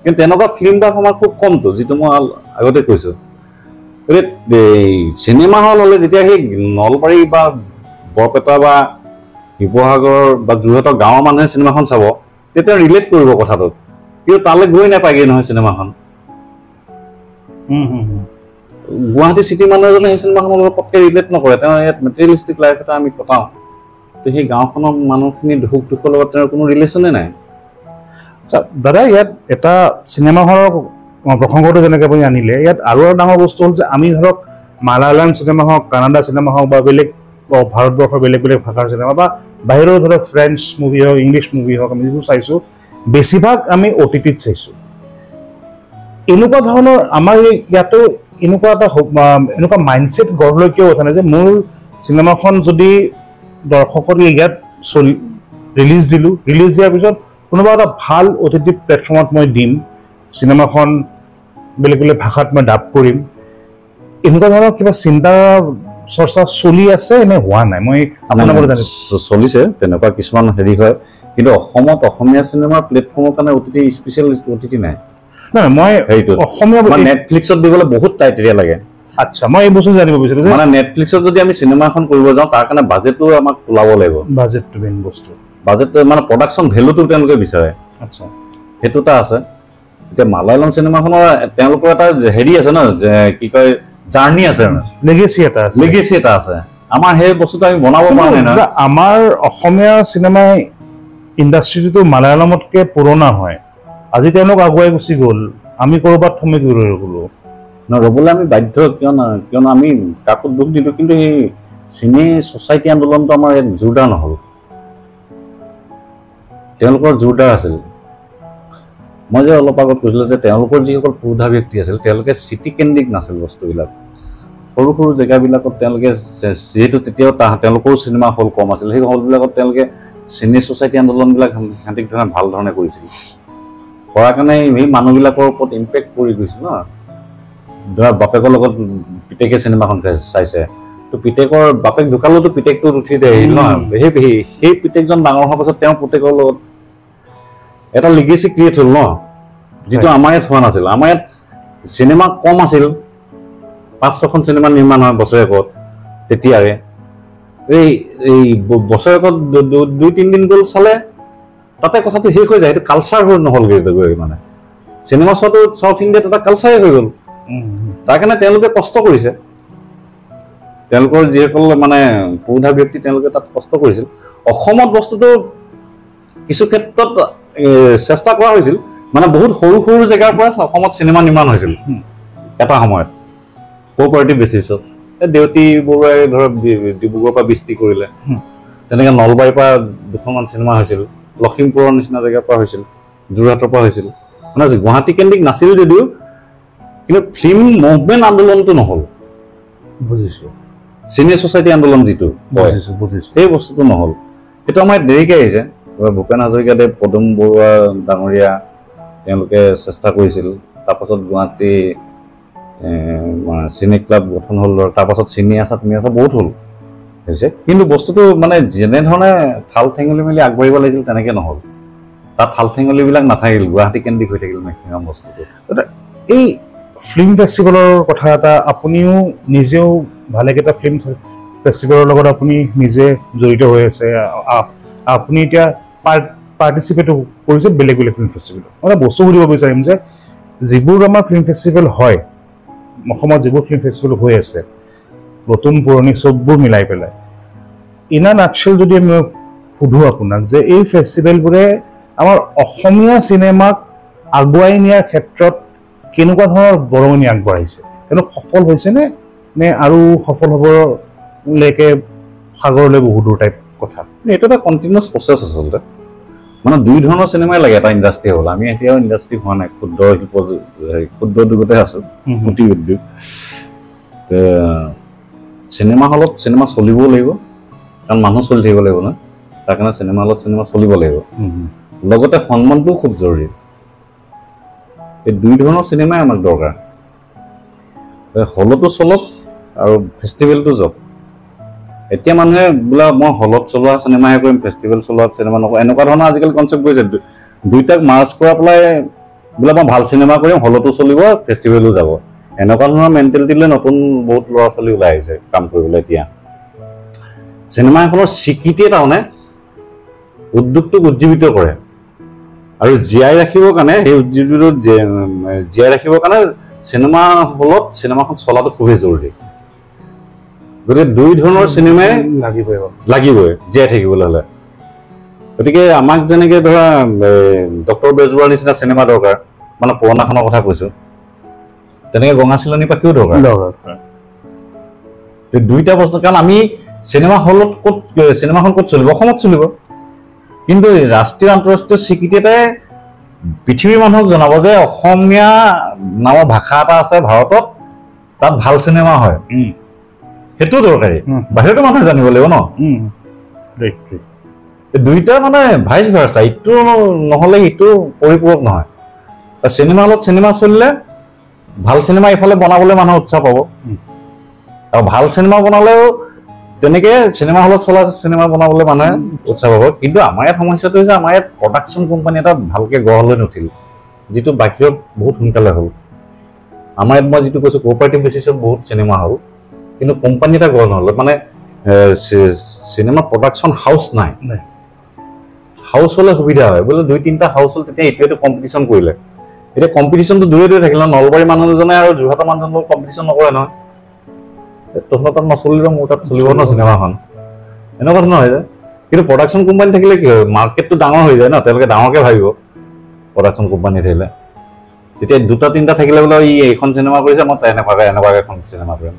কিন্তু তেনেকুৱা ফিল্ম বা সময় খুব কমটো যিটো মই আগতে কৈছোঁ গতিকে চিনেমা হল হ'লে যেতিয়া সেই নলবাৰী বা বৰপেটা বা শিৱসাগৰ বা যোৰহাটৰ গাঁৱৰ মানুহে চিনেমাখন চাব তেতিয়া ৰিলেট কৰিব কথাটোত কিন্তু তালৈ গৈ নাপায়গৈ নহয় চিনেমাখন গুৱাহাটী চিটি মানুহ এজনে সেই চিনেমাখনৰ লগত পটকৈ ৰিলেট নকৰে তেওঁ ইয়াত মেটেৰিয়েলিষ্টিক লাইফ এটা আমি কটাওঁ তো সেই গাঁওখনৰ মানুহখিনি দুখৰ লগত তেওঁৰ কোনো ৰিলেশ্যনে নাই দাদা ইয়াত এটা চিনেমা হলৰ প্ৰসংগটো যেনেকৈ আপুনি আনিলে ইয়াত আৰু এটা ডাঙৰ বস্তু হ'ল যে আমি ধৰক মালায়ালাম চিনেমা হওক কানাডা চিনেমা হওক বা বেলেগ ভাৰতবৰ্ষৰ বেলেগ বেলেগ ভাষাৰ চিনেমা বা বাহিৰৰ ধৰক ফ্ৰেঞ্চ মুভি হওক ইংলিছ মুভি হওক আমি যিবোৰ চাইছোঁ বেছিভাগ আমি OTTত চাইছোঁ এনেকুৱা ধৰণৰ আমাৰ ইয়াতো এনেকুৱা এটা এনেকুৱা মাইণ্ডছেট গঢ় লৈ কিয় উঠা নাই যে মোৰ চিনেমাখন যদি দৰ্শকৰ ইয়াত ৰিলিজ দিয়াৰ পিছত কোনোবা এটা ভাল OTT প্লেটফৰ্মত মই দিম চিনেমাখন বেলেগ বেলেগ ভাষাত মই ডাব কৰিম এনেকুৱা ধৰণৰ কিবা চিন্তা চৰ্চা চলি আছে নে হোৱা নাই মই চলিছে তেনেকুৱা কিছুমান হেৰি হয় কিন্তু অসমত অসমীয়া চিনেমাৰ প্লেটফৰ্মৰ কাৰণে স্পেচিয়েল OTT নাই মই অসমীয়া নেটফ্লিক্সত দিবলৈ বহুত ক্ৰাইটেৰিয়া লাগে আচ্ছা মই এই বস্তু জানিব বিচাৰিছো মানে নেটফ্লিক্সত যদি আমি চিনেমা এখন কৰিব যাওঁ তাৰ কাৰণে বাজেটটো আমাক ওলাব লাগিব বাজেটটো মেইন বস্তু বাজেট মানে প্ৰডাকশ্যন ভেলুটো তেওঁলোকে বিচাৰে আচ্ছা সেইটো এটা আছে এতিয়া মালায়ালম চিনেমাখনৰ তেওঁলোকৰ এটা হেৰি আছে ন যে কি কয় জাৰ্নি আছে লেগেচি এটা আছে আমাৰ সেই বস্তুটো আমি বনাব পৰা নাই নহয় আমাৰ অসমীয়া চিনেমা ইণ্ডাষ্ট্ৰিটো মালায়ালমতকৈ পুৰণা হয় আজি তেওঁলোক আগুৱাই গুচি গ'ল আমি ক'ৰবাত থমকি ৰৈ গ'লো ৰ'বলৈ আমি বাধ্য কিয়নো আমি কাকো দুখ দিলোঁ কিন্তু সেই চিনে ছ'চাইটি আন্দোলনটো আমাৰ ইয়াত জোৰদাৰ নহ'ল তেওঁলোকৰ জোৰদাৰ আছিল মই যে অলপ আগত কৈছিলোঁ যে তেওঁলোকৰ যিসকল পুৰুধা ব্যক্তি আছিল তেওঁলোকে চিটি কেন্দ্ৰিক নাছিল বস্তুবিলাক সৰু সৰু জেগাবিলাকত তেওঁলোকে যিহেতু তেতিয়াও তেওঁলোকৰো চিনেমা হল কম আছিল সেই হলবিলাকত তেওঁলোকে চিনে ছ'চাইটি আন্দোলনবিলাক সাংঘাতিক ধৰণে ভাল ধৰণে কৰিছিল কৰাৰ কাৰণে সেই মানুহবিলাকৰ ওপৰত ইম্পেক্ট পৰি গৈছিল ন ধৰা বাপেকৰ লগত পিতেকে চিনেমাখন চাইছে তো পিতেকৰ বাপেক ঢুকালেতো পিতেকটো উঠি দিয়ে নহয় সেই পিতেকজন ডাঙৰ হোৱাৰ পাছত তেওঁৰ পুতেকৰ লগত এটা লিগেচি ক্ৰিয়েট হ'ল ন যিটো আমাৰ ইয়াত হোৱা নাছিল আমাৰ ইয়াত চিনেমা কম আছিল 5-6খন চিনেমা নিৰ্মাণ হয় বছৰেকত তেতিয়াৰে এই বছৰেকত 2-3 দিন গ'ল চালে তাতে কথাটো শেষ হৈ যায় সেইটো কালচাৰ নহ'লগৈ মানে চিনেমা চোৱাটো চাউথ ইণ্ডিয়াত এটা কালচাৰে হৈ গ'ল তাৰ কাৰণে তেওঁলোকে কষ্ট কৰিছে তেওঁলোকৰ যিসকল মানে পুৰুধা ব্যক্তি তেওঁলোকে তাত কষ্ট কৰিছিল অসমত বস্তুটো কিছু ক্ষেত্ৰত চেষ্টা কৰা হৈছিল মানে বহুত সৰু সৰু জেগাৰ পৰা অসমত চিনেমা নিৰ্মাণ হৈছিল এটা সময়ত কোঅপাৰেটিভ বেচিছত দেউতী বৰুৱাই ধৰক ডিব্ৰুগড়ৰ পৰা বৃষ্টি কৰিলে তেনেকৈ নলবাৰীৰ পৰা দুখনমান চিনেমা হৈছিল লখিমপুৰৰ নিচিনা জেগাৰ পৰা হৈছিল যোৰহাটৰ পৰা হৈছিল মানে গুৱাহাটী কেন্দ্ৰিক নাছিল যদিও কিন্তু ফিল্ম মুভমেণ্ট আন্দোলনটো নহ'ল বুজিছোঁ চিনে ছ'চাইটি আন্দোলন যিটো বুজিছোঁ সেই বস্তুটো নহ'ল সেইটো আমাৰ দেৰিকৈ আহিছে ভূপেন হাজৰিকাদেৱ পদুম বৰুৱা ডাঙৰীয়া তেওঁলোকে চেষ্টা কৰিছিল তাৰপাছত গুৱাহাটী চিনে ক্লাব গঠন হ'ল তাৰপাছত চিনি আছা তুমি আছা বহুত হ'ল হৈছে কিন্তু বস্তুটো মানে যেনেধৰণে ঠাল ঠেঙুলি মেলি আগবাঢ়িব লাগিছিল তেনেকৈ নহ'ল তাত ঠাল ঠেঙুলিবিলাক নাথাকিল গুৱাহাটী কেন্দ্ৰিক হৈ থাকিল মেক্সিমাম বস্তুটো এই ফিল্ম ফেষ্টিভেলৰ কথা এটা আপুনিও নিজেও ভালেকেইটা ফিল্ম ফেষ্টিভেলৰ লগত আপুনি নিজে জড়িত হৈ আছে আপুনি এতিয়া পাৰ্টিচিপেটো কৰিছে বেলেগ বেলেগ ফিল্ম ফেষ্টিভেলত মানে বস্তু সুধিব বিচাৰিম যে যিবোৰ আমাৰ ফিল্ম ফেষ্টিভেল হয় অসমত যিবোৰ ফিল্ম ফেষ্টিভেল হৈ আছে নতুন পুৰণি চববোৰ মিলাই পেলাই ইনা নাটশেল যদি আমি সুধোঁ আপোনাক যে এই ফেষ্টিভেলবোৰে আমাৰ অসমীয়া চিনেমাক আগুৱাই নিয়াৰ ক্ষেত্ৰত কেনেকুৱা ধৰণৰ বৰঙণি আগবঢ়াইছে কিন্তু সফল হৈছেনে নে আৰু সফল হ'বলৈকে সাগৰলৈ বহুত দূৰ টাইপ কথা এইটো এটা কণ্টিনিউৱাছ প্ৰচেছ আচলতে মানে দুই ধৰণৰ চিনেমাই লাগে এটা ইণ্ডাষ্ট্ৰি হ'ল আমি এতিয়াও ইণ্ডাষ্ট্ৰি হোৱা নাই ক্ষুদ্ৰ শিল্প ক্ষুদ্ৰ উদ্যোগতে আছোঁ কুটিৰ উদ্যোগ চিনেমা হলত চিনেমা চলিবও লাগিব কাৰণ মানুহ চলি থাকিব লাগিব ন তাৰ কাৰণে চিনেমা হলত চিনেমা চলিব লাগিব লগতে সন্মানটোও খুব জৰুৰী এই দুই ধৰণৰ চিনেমাই আমাক দৰকাৰ হলতো চলক আৰু ফেষ্টিভেলটো যাওক এতিয়া মানুহে বোলা মই হলত চলোৱা চিনেমাহে কৰিম ফেষ্টিভেল চলোৱা চিনেমা নকৰোঁ এনেকুৱা ধৰণৰ আজিকালি কনচেপ্ট কৰিছে দুইটাক মাৰ্জ কৰা পেলাই বোলে মই ভাল চিনেমা কৰিম হলতো চলিব ফেষ্টিভেলো যাব এনেকুৱা ধৰণৰ মেণ্টেলিটিলৈ নতুন বহুত ল'ৰা ছোৱালী ওলাই আহিছে কাম কৰিবলৈ এতিয়া চিনেমা এখনৰ স্বীকৃতিয়ে তাৰমানে উদ্যোগটোক উজ্জীৱিত কৰে আৰু জীয়াই ৰাখিবৰ কাৰণে সেই উদ্যোগটো জীয়াই ৰাখিবৰ কাৰণে চিনেমা হলত চিনেমাখন চলাটো খুবেই জৰুৰী গতিকে দুই ধৰণৰ চিনেমাই লাগিবই জীয়াই থাকিবলৈ হ'লে গতিকে আমাক যেনেকৈ ধৰা ডক্টৰ বেজবৰুৱাৰ নিচিনা চিনেমা দৰকাৰ মানে পুৰণাখনৰ কথা কৈছোঁ তেনেকৈ গঙা চিলনী পাখিও দৰকাৰ দুইটা বস্তু কাৰণ আমি চিনেমা হলত চিনেমাখন ক'ত চলিব অসমত চলিব কিন্তু ৰাষ্ট্ৰীয় আন্তঃৰাষ্ট্ৰীয় স্বীকৃতি এটাই পৃথিৱীৰ মানুহক জনাব যে অসমীয়া নামৰ ভাষা এটা আছে ভাৰতত তাত ভাল চিনেমা হয় সেইটো দৰকাৰী বাহিৰতো মানুহে জানিব লাগিব ন দুইটা মানে ভাইচ ভাৰ্চা ইটো নহ'লে ইটো পৰিপূৰক নহয় চিনেমা হলত চিনেমা চলিলে ভাল চিনেমা ইফালে বনাবলৈ মানুহ উৎসাহ পাব আৰু ভাল চিনেমা বনালেও তেনেকৈ চিনেমা হলত চলা চিনেমা বনাবলৈ মানুহে উৎসাহ পাব কিন্তু আমাৰ ইয়াত সমস্যাটো হৈছে আমাৰ ইয়াত প্ৰডাকশ্যন কোম্পানী এটা ভালকৈ গঢ় লৈ নুঠিল যিটো বাহিৰত বহুত সোনকালে হ'ল আমাৰ ইয়াত মই যিটো কৈছোঁ কোঅপাৰেটিভ বেচিছত বহুত চিনেমা হ'ল কিন্তু কোম্পানী এটা গঢ় নহ'ল মানে চিনেমা প্ৰডাকশ্যন হাউচ নাই হাউচ হ'লে সুবিধা হয় বোলে দুই তিনিটা হাউচ হ'ল তেতিয়া এইটো কম্পিটিশ্যন কৰিলে এতিয়া কম্পিটিশ্যনটো দূৰে দূৰে থাকিলে নলবাৰী মানুহজনে আৰু যোৰহাটৰ মানুহজনৰ লগত কম্পিটিশ্যন নকৰে নহয় তহঁতৰ তাত নচলিলেও মোৰ তাত চলিব ন চিনেমাখন এনেকুৱা ধৰণৰ হৈ যায় কিন্তু প্ৰডাকশ্যন কোম্পানী থাকিলে কি হয় মাৰ্কেটটো ডাঙৰ হৈ যায় ন তেওঁলোকে ডাঙৰকৈ ভাবিব প্ৰডাকশ্যন কোম্পানী থাকিলে তেতিয়া দুটা তিনিটা থাকিলে বোলে এইখন চিনেমা কৰিছে মই এনেকুৱাকৈ এখন চিনেমা কৰিম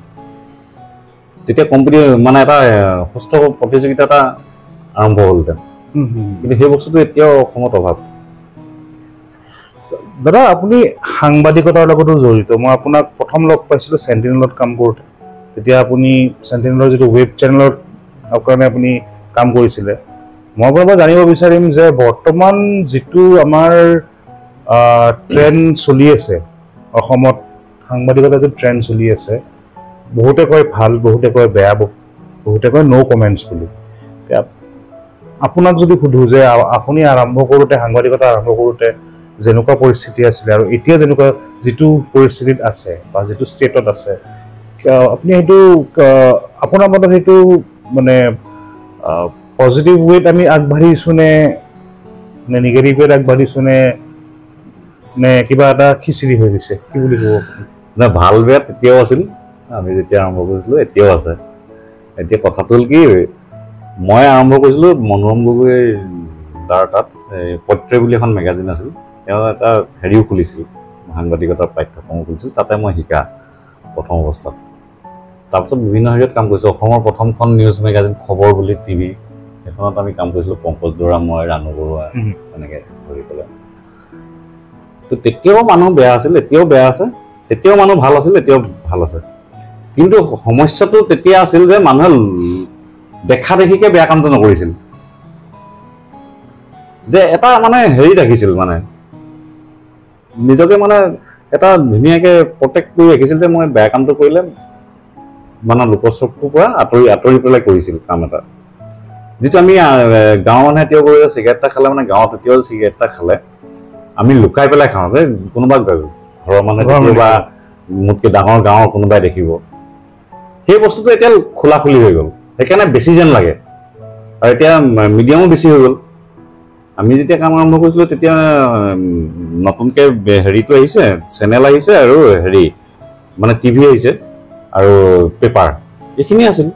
তেতিয়া মানে এটা সুস্থ প্ৰতিযোগিতা এটা আৰম্ভ হ'লহেঁতেন কিন্তু সেই বস্তুটো এতিয়াও অসমত অভাৱ দাদা আপুনি সাংবাদিকতাৰ লগতো জড়িত মই আপোনাক প্ৰথম লগ পাইছিলোঁ চেণ্টিনেলত কাম কৰোঁতে তেতিয়া আপুনি চেণ্টিনেলৰ যিটো ৱেব চেনেলৰ কাৰণে আপুনি কাম কৰিছিলে মই আপোনাৰ পৰা জানিব বিচাৰিম যে বৰ্তমান যিটো আমাৰ ট্ৰেণ্ড চলি আছে অসমত সাংবাদিকতাৰ যিটো ট্ৰেণ্ড চলি আছে বহুতে কয় ভাল বহুতে কয় বেয়া বহুতে কয় ন' কমেণ্টছ বুলি আপোনাক যদি সুধোঁ যে আপুনি আৰম্ভ কৰোঁতে সাংবাদিকতা আৰম্ভ কৰোঁতে যেনেকুৱা পৰিস্থিতি আছিলে আৰু এতিয়া যেনেকুৱা যিটো পৰিস্থিতিত আছে বা যিটো ষ্টেটত আছে আপুনি সেইটো আপোনাৰ মতে সেইটো মানে পজিটিভ ৱেত আমি আগবাঢ়িছোঁ নে নিগেটিভ ৱেত আগবাঢ়িছোঁ নে কিবা এটা খিচিৰি হৈ গৈছে কি বুলি ক'ব না ভাল বেয়া তেতিয়াও আছিল আমি যেতিয়া আৰম্ভ কৰিছিলোঁ এতিয়াও আছে এতিয়া কথাটো হ'ল কি মই আৰম্ভ কৰিছিলোঁ মনোৰম গগৈ তাৰ তাত পত্ৰে বুলি এখন মেগাজিন আছিল তেওঁ এটা হেৰিও খুলিছিল সাংবাদিকতাৰ পাঠ্যক্ৰমো খুলিছিল তাতে মই শিকা প্ৰথম অৱস্থাত তাৰপিছত বিভিন্ন হেৰিয়ত কাম কৰিছোঁ অসমৰ প্ৰথমখন নিউজ মেগাজিন খবৰ বুলি টিভি সেইখনত আমি কাম কৰিছিলোঁ পংকজ দৰা মই ৰাণু বৰুৱা এনেকৈ ধৰি পেলাই তো তেতিয়াও মানুহ বেয়া আছিল এতিয়াও বেয়া আছে তেতিয়াও মানুহ ভাল আছিল এতিয়াও ভাল আছে কিন্তু সমস্যাটো তেতিয়া আছিল যে মানুহে দেখা দেখিকে বেয়া কামটো নকৰিছিল যে এটা মানে হেৰি ৰাখিছিল মানে নিজকে মানে এটা ধুনীয়াকৈ প্ৰটেক্ট কৰি ৰাখিছিল যে মই বেয়া কামটো কৰিলে মানে লোকচক্ষুৰ পৰা আঁতৰি পেলাই কৰিছিল কাম এটা যিটো আমি গাঁৱৰ মানুহে এতিয়াও কৰি চিগাৰেট এটা খালে মানে গাঁৱত এতিয়াও চিগাৰেট এটা খালে আমি লুকাই পেলাই খাওঁ যে কোনোবা ঘৰৰ মানুহে বা মোতকৈ ডাঙৰ গাঁৱৰ কোনোবাই দেখিব সেই বস্তুটো এতিয়া খোলাখুলি হৈ গ'ল সেইকাৰণে বেছি যেন লাগে আৰু এতিয়া মিডিয়ামো বেছি হৈ গ'ল আমি যেতিয়া কাম আৰম্ভ কৰিছিলোঁ তেতিয়া নতুনকৈ হেৰিটো আহিছে চেনেল আহিছে আৰু হেৰি মানে টিভি আহিছে আৰু পেপাৰ এইখিনি আছিল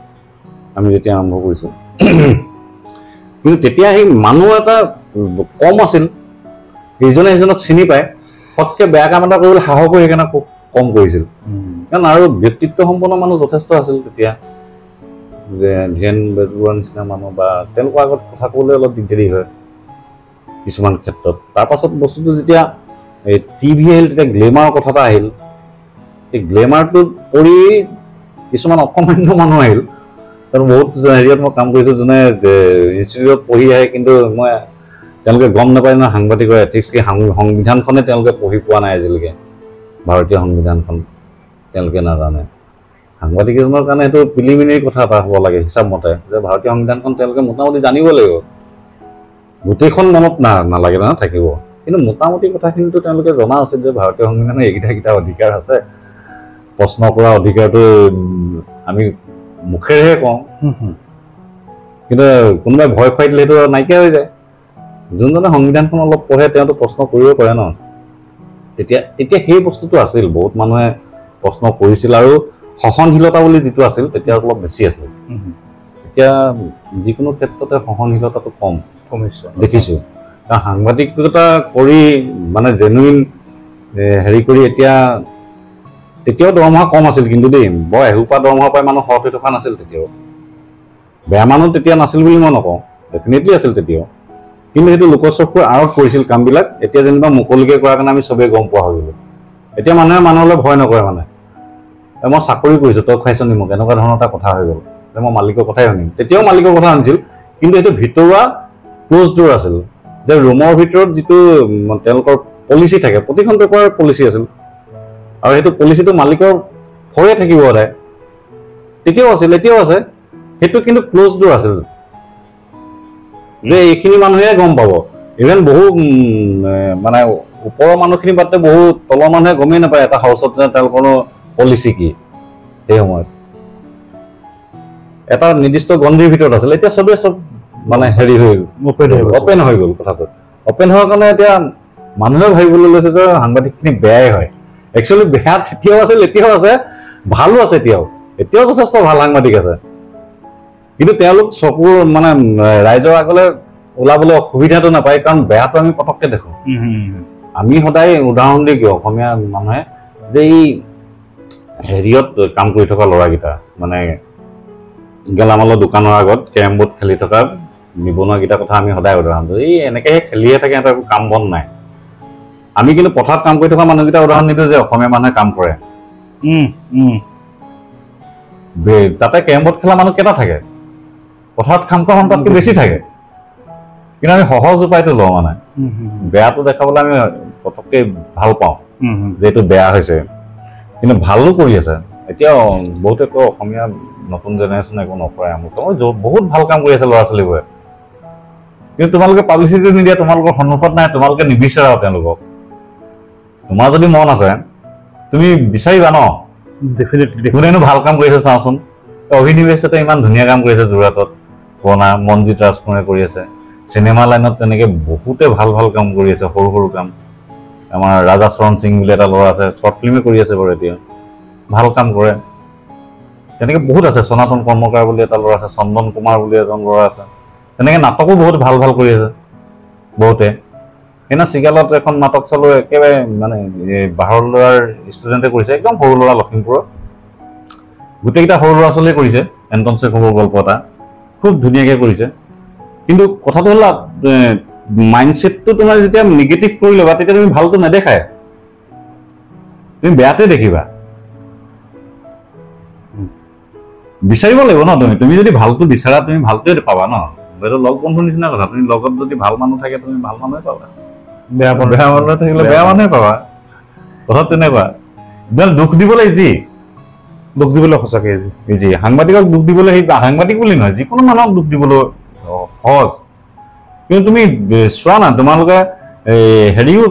আমি যেতিয়া আৰম্ভ কৰিছোঁ কিন্তু তেতিয়া সেই মানুহ এটা কম আছিল ইজনে সিজনক চিনি পায় ফটকৈ বেয়া কাম এটা কৰিবলৈ সাহসো সেইকাৰণে খুব কম কৰিছিল কাৰণ আৰু ব্যক্তিত্ব সম্পন্ন মানুহ যথেষ্ট আছিল তেতিয়া যে ধীৰেণ বেজবৰুৱাৰ নিচিনা মানুহ বা তেওঁলোকৰ আগত কথা ক'বলৈ অলপ দিগদাৰী হয় কিছুমান ক্ষেত্ৰত তাৰপাছত বস্তুটো যেতিয়া এই টিভি আহিল তেতিয়া গ্লেমাৰৰ কথা এটা আহিল এই গ্লেমাৰটো পৰি কিছুমান অকমান্য মানুহ আহিল কাৰণ বহুত হেৰিয়ত মই কাম কৰিছোঁ যোনে ইনষ্টিটিউটত পঢ়ি আহে কিন্তু মই তেওঁলোকে গম নাপায় নহয় সাংবাদিকৰ এথিক্স কি সংবিধানখনে তেওঁলোকে পঢ়ি পোৱা নাই আজিলৈকে ভাৰতীয় সংবিধানখন তেওঁলোকে নাজানে সাংবাদিক এজনৰ কাৰণে এইটো প্ৰিলিমিনেৰী কথা এটা হ'ব লাগে হিচাপ মতে যে ভাৰতীয় সংবিধানখন তেওঁলোকে মোটামুটি জানিব লাগিব গোটেইখন মনত নালাগে নহয় থাকিব কিন্তু মোটামুটি কথাখিনিতো তেওঁলোকে জনা উচিত যে ভাৰতীয় সংবিধানৰ এইকেইটা অধিকাৰ আছে প্ৰশ্ন কৰা অধিকাৰটো আমি মুখেৰেহে কওঁ কিন্তু কোনোবাই ভয় খুৱাই দিলে সেইটো নাইকিয়া হৈ যায় যোনজনে সংবিধানখন অলপ পঢ়ে তেওঁতো প্ৰশ্ন কৰিব পাৰে ন তেতিয়া সেই বস্তুটো আছিল বহুত মানুহে প্ৰশ্ন কৰিছিল আৰু সহনশীলতা বুলি যিটো আছিল তেতিয়া অলপ বেছি আছিল এতিয়া যিকোনো ক্ষেত্ৰতে সহনশীলতাটো কমিছে দেখিছোঁ কাৰণ সাংবাদিকতা কৰি মানে জেনুইন হেৰি কৰি তেতিয়াও দৰমহা কম আছিল কিন্তু দেই বৰ এসোপা দৰমহা পাই মানুহ সৎ হৈ থকা নাছিল তেতিয়াও বেয়া মানুহ তেতিয়া নাছিল বুলি মই নকওঁ ডেফিনেটলি আছিল তেতিয়াও কিন্তু সেইটো লোকচক্ষুৰ আঁৰত কৰিছিল কামবিলাক এতিয়া যেনিবা মুকলিকৈ কৰাৰ কাৰণে আমি চবেই গম পোৱা হৈ গ'লোঁ এতিয়া মানুহে মানুহলৈ ভয় নকৰে মানে মই চাকৰি কৰিছোঁ তই খুৱাইছ নি মোক এনেকুৱা ধৰণৰ এটা কথা হৈ গ'ল মই মালিকৰ কথাই শুনিম তেতিয়াও মালিকৰ কথা শুনিছিল কিন্তু সেইটো ভিতৰুৱা ক্ল'জ ড'ৰ আছিল যে ৰুমৰ ভিতৰত যিটো তেওঁলোকৰ পলিচি থাকে প্ৰতিখন পেপাৰৰ পলিচি আছিল আৰু সেইটো পলিচিটো মালিকৰ ভয়ে থাকিব সদায় তেতিয়াও আছিল এতিয়াও আছে সেইটো কিন্তু ক্ল'জ ড'ৰ আছিল যে এইখিনি মানুহে গম পাব ইভেন বহু মানে ওপৰৰ মানুহখিনি বাদতে বহু তলৰ মানুহে গমেই নাপায় এটা হাউচত যে তেওঁলোকৰ পলিচি কি সেই সময়ত এটা নিৰ্দিষ্ট গণ্ডিৰ ভিতৰত আছিল এতিয়া চবেই চব মানে হেৰি হৈ অপেন হৈ গ'ল কথাটো অপেন হোৱাৰ কাৰণে এতিয়া মানুহে ভাবিবলৈ লৈছে যে সাংবাদিকখিনি বেয়াই হয় একচুৱেলি বেয়া তেতিয়াও আছিল এতিয়াও আছে ভালো আছে এতিয়াও যথেষ্ট ভাল সাংবাদিক আছে কিন্তু তেওঁলোক চকুৰ মানে ৰাইজৰ আগলৈ ওলাবলৈ অসুবিধাটো নাপায় কাৰণ বেয়াটো আমি পটককৈ দেখোঁ আমি সদায় উদাহৰণ দি কিয় অসমীয়া মানুহে যে এই হেৰিয়ত কাম কৰি থকা ল'ৰাকেইটা মানে গেলামালৰ দোকানৰ আগত কেৰম বৰ্ড খেলি থকা নিবনুৱাকেইটাৰ কথা আমি সদায় উদাহৰণ দিওঁ এই এনেকৈহে খেলিয়ে থাকে সিহঁতৰ একো কাম বন নাই আমি কিন্তু পথাৰত কাম কৰি থকা মানুহকেইটা উদাহৰণ নিদিওঁ যে অসমীয়া মানুহে কাম কৰে তাতে কেৰম বৰ্ড খেলা মানুহ কেইটা থাকে পথাৰত কাম কৰা মানুহ তাতকৈ বেছি থাকে কিন্তু আমি সহজ উপায়টো লওঁ মানে বেয়াটো দেখাবলৈ আমি পটককৈ ভাল পাওঁ যে এইটো বেয়া হৈছে কিন্তু ভালো কৰি আছে এতিয়াও বহুতে কয় অসমীয়া নতুন জেনেৰেশ্যনে একো নকৰে আমুক বহুত ভাল কাম কৰি আছে ল'ৰা ছোৱালীবোৰে কিন্তু তোমালোকে পাব্লিচিটি নিদিয়া তোমালোকৰ সন্মুখত নাই তোমালোকে নিবিচাৰাও তেওঁলোকক তোমাৰ যদি মন আছে তুমি বিচাৰিবা ন ডেফিনেটলি কোনেনো ভাল কাম কৰিছে চাওঁচোন অভিনিৱেশতে ইমান ধুনীয়া কাম কৰিছে যোৰহাটত পুৰণা মনজিৎ ৰাজকুমাৰে কৰি আছে চিনেমা লাইনত তেনেকৈ বহুতে ভাল কাম কৰি আছে সৰু কাম আমাৰ ৰাজা চৰণ সিং বুলি এটা ল'ৰা আছে শ্বৰ্ট ফিল্মে কৰি আছে বাৰু এতিয়া ভাল কাম কৰে তেনেকৈ বহুত আছে সনাতন কৰ্মকাৰ বুলি এটা ল'ৰা আছে চন্দন কুমাৰ বুলি এজন ল'ৰা আছে তেনেকৈ নাটকো বহুত ভাল ভাল কৰি আছে বহুতে সেইদিনা চিগালত এখন নাটক চালোঁ একেবাৰে মানে বাহিৰৰ ল'ৰাৰ ষ্টুডেণ্টে কৰিছে একদম সৰু ল'ৰা লখিমপুৰৰ গোটেইকেইটা সৰু ল'ৰা ছোৱালীয়ে কৰিছে এণ্টন চেখবৰ গল্প এটা খুব ধুনীয়াকৈ কৰিছে কিন্তু কথাটো হ'ল মাইণ্ডছেটটো তোমাৰ যেতিয়া নিগেটিভ কৰি ল'বা তেতিয়া তুমি ভালটো নেদেখায় তুমি বেয়াতে দেখিবা বিচাৰিব লাগিব ন তুমি যদি ভালটো বিচাৰা তুমি ভালটোৱে পাবা ন এইটো লগ বন্ধুৰ নিচিনা কথা তুমি লগত যদি ভাল মানুহ থাকে তুমি ভাল মানুহে পাবা বেয়া মানুহ থাকিলে বেয়া মানুহে পাবা কথা তেনেকুৱা দুখ দিবলৈ দুখ দিবলৈ সঁচাকৈ ইজি সাংবাদিকক দুখ দিবলৈ সেই সাংবাদিক বুলি নহয় যিকোনো মানুহক দুখ দিবলৈ সহজ কিন্তু তুমি চোৱা না তোমালোকে হেৰিও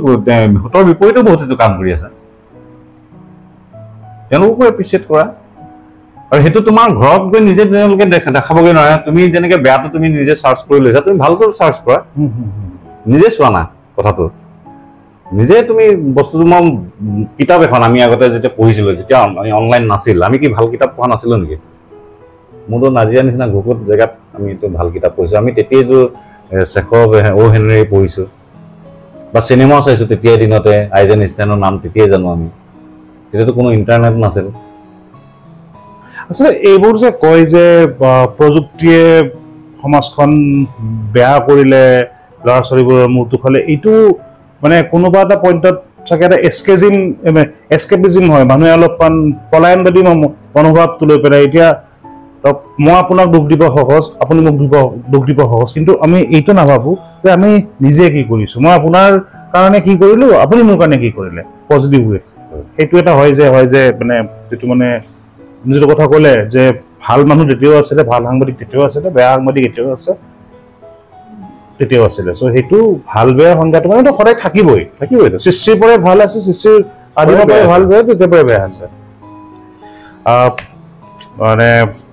ভোটৰ বিপৰীতেও বহুত এইটো কাম কৰি আছে তেওঁলোককো এপ্ৰিচিয়েট কৰা আৰু সেইটো তোমাৰ ঘৰত গৈ নিজে তেওঁলোকে দেখাবগৈ নোৱাৰে তুমি যেনেকৈ বেয়াটো তুমি নিজে চাৰ্চ কৰি লৈছা তুমি ভালকৈ চাৰ্চ কৰা নিজে চোৱা না কথাটো নিজে তুমি বস্তুটো মই কিতাপ এখন আমি আগতে যেতিয়া পঢ়িছিলোঁ যেতিয়া অনলাইন নাছিল আমি কি ভাল কিতাপ পঢ়া নাছিলোঁ নেকি মোৰতো নাজিৰা নিচিনা ঘুকুত জেগাত আমি এইটো ভাল কিতাপ পঢ়িছোঁ আমি তেতিয়াইতো শেখৰ অ' হেনৰী পঢ়িছোঁ বা চিনেমাও চাইছোঁ তেতিয়াই দিনতে আইজেন ষ্টেনৰ নাম তেতিয়াই জানো আমি তেতিয়াতো কোনো ইণ্টাৰনেট নাছিল আচলতে এইবোৰ যে কয় যে প্ৰযুক্তিয়ে সমাজখন বেয়া কৰিলে ল'ৰা ছোৱালীবোৰৰ মূৰটো খালে এইটো মানে কোনোবা এটা পইণ্টত চাগে এটা এস্কেপিজিম হয় মানুহে অলপমান পলায়নবাদী মনোভাৱটো লৈ পেলাই এতিয়া মই আপোনাক দুখ দিব সহজ আপুনি মোক দুখ দিব সহজ কিন্তু আমি এইটো নাভাবোঁ যে আমি নিজে কি কৰিছোঁ মই আপোনাৰ কাৰণে কি কৰিলোঁ আপুনি মোৰ কাৰণে কি কৰিলে পজিটিভ ৱে সেইটো এটা হয় যে মানে যিটো মানে যিটো কথা ক'লে যে ভাল মানুহ তেতিয়াও আছিলে ভাল সাংবাদিক তেতিয়াও আছিলে বেয়া সাংবাদিক এতিয়াও আছিলে চ' সেইটো ভাল বেয়া সংজ্ঞাটো মানে সদায় থাকিবই সৃষ্টিৰ পৰাই ভাল আছে সৃষ্টিৰ আদিমৰ পৰাই ভাল বেয়া তেতিয়াৰ পৰাই বেয়া আছে মানে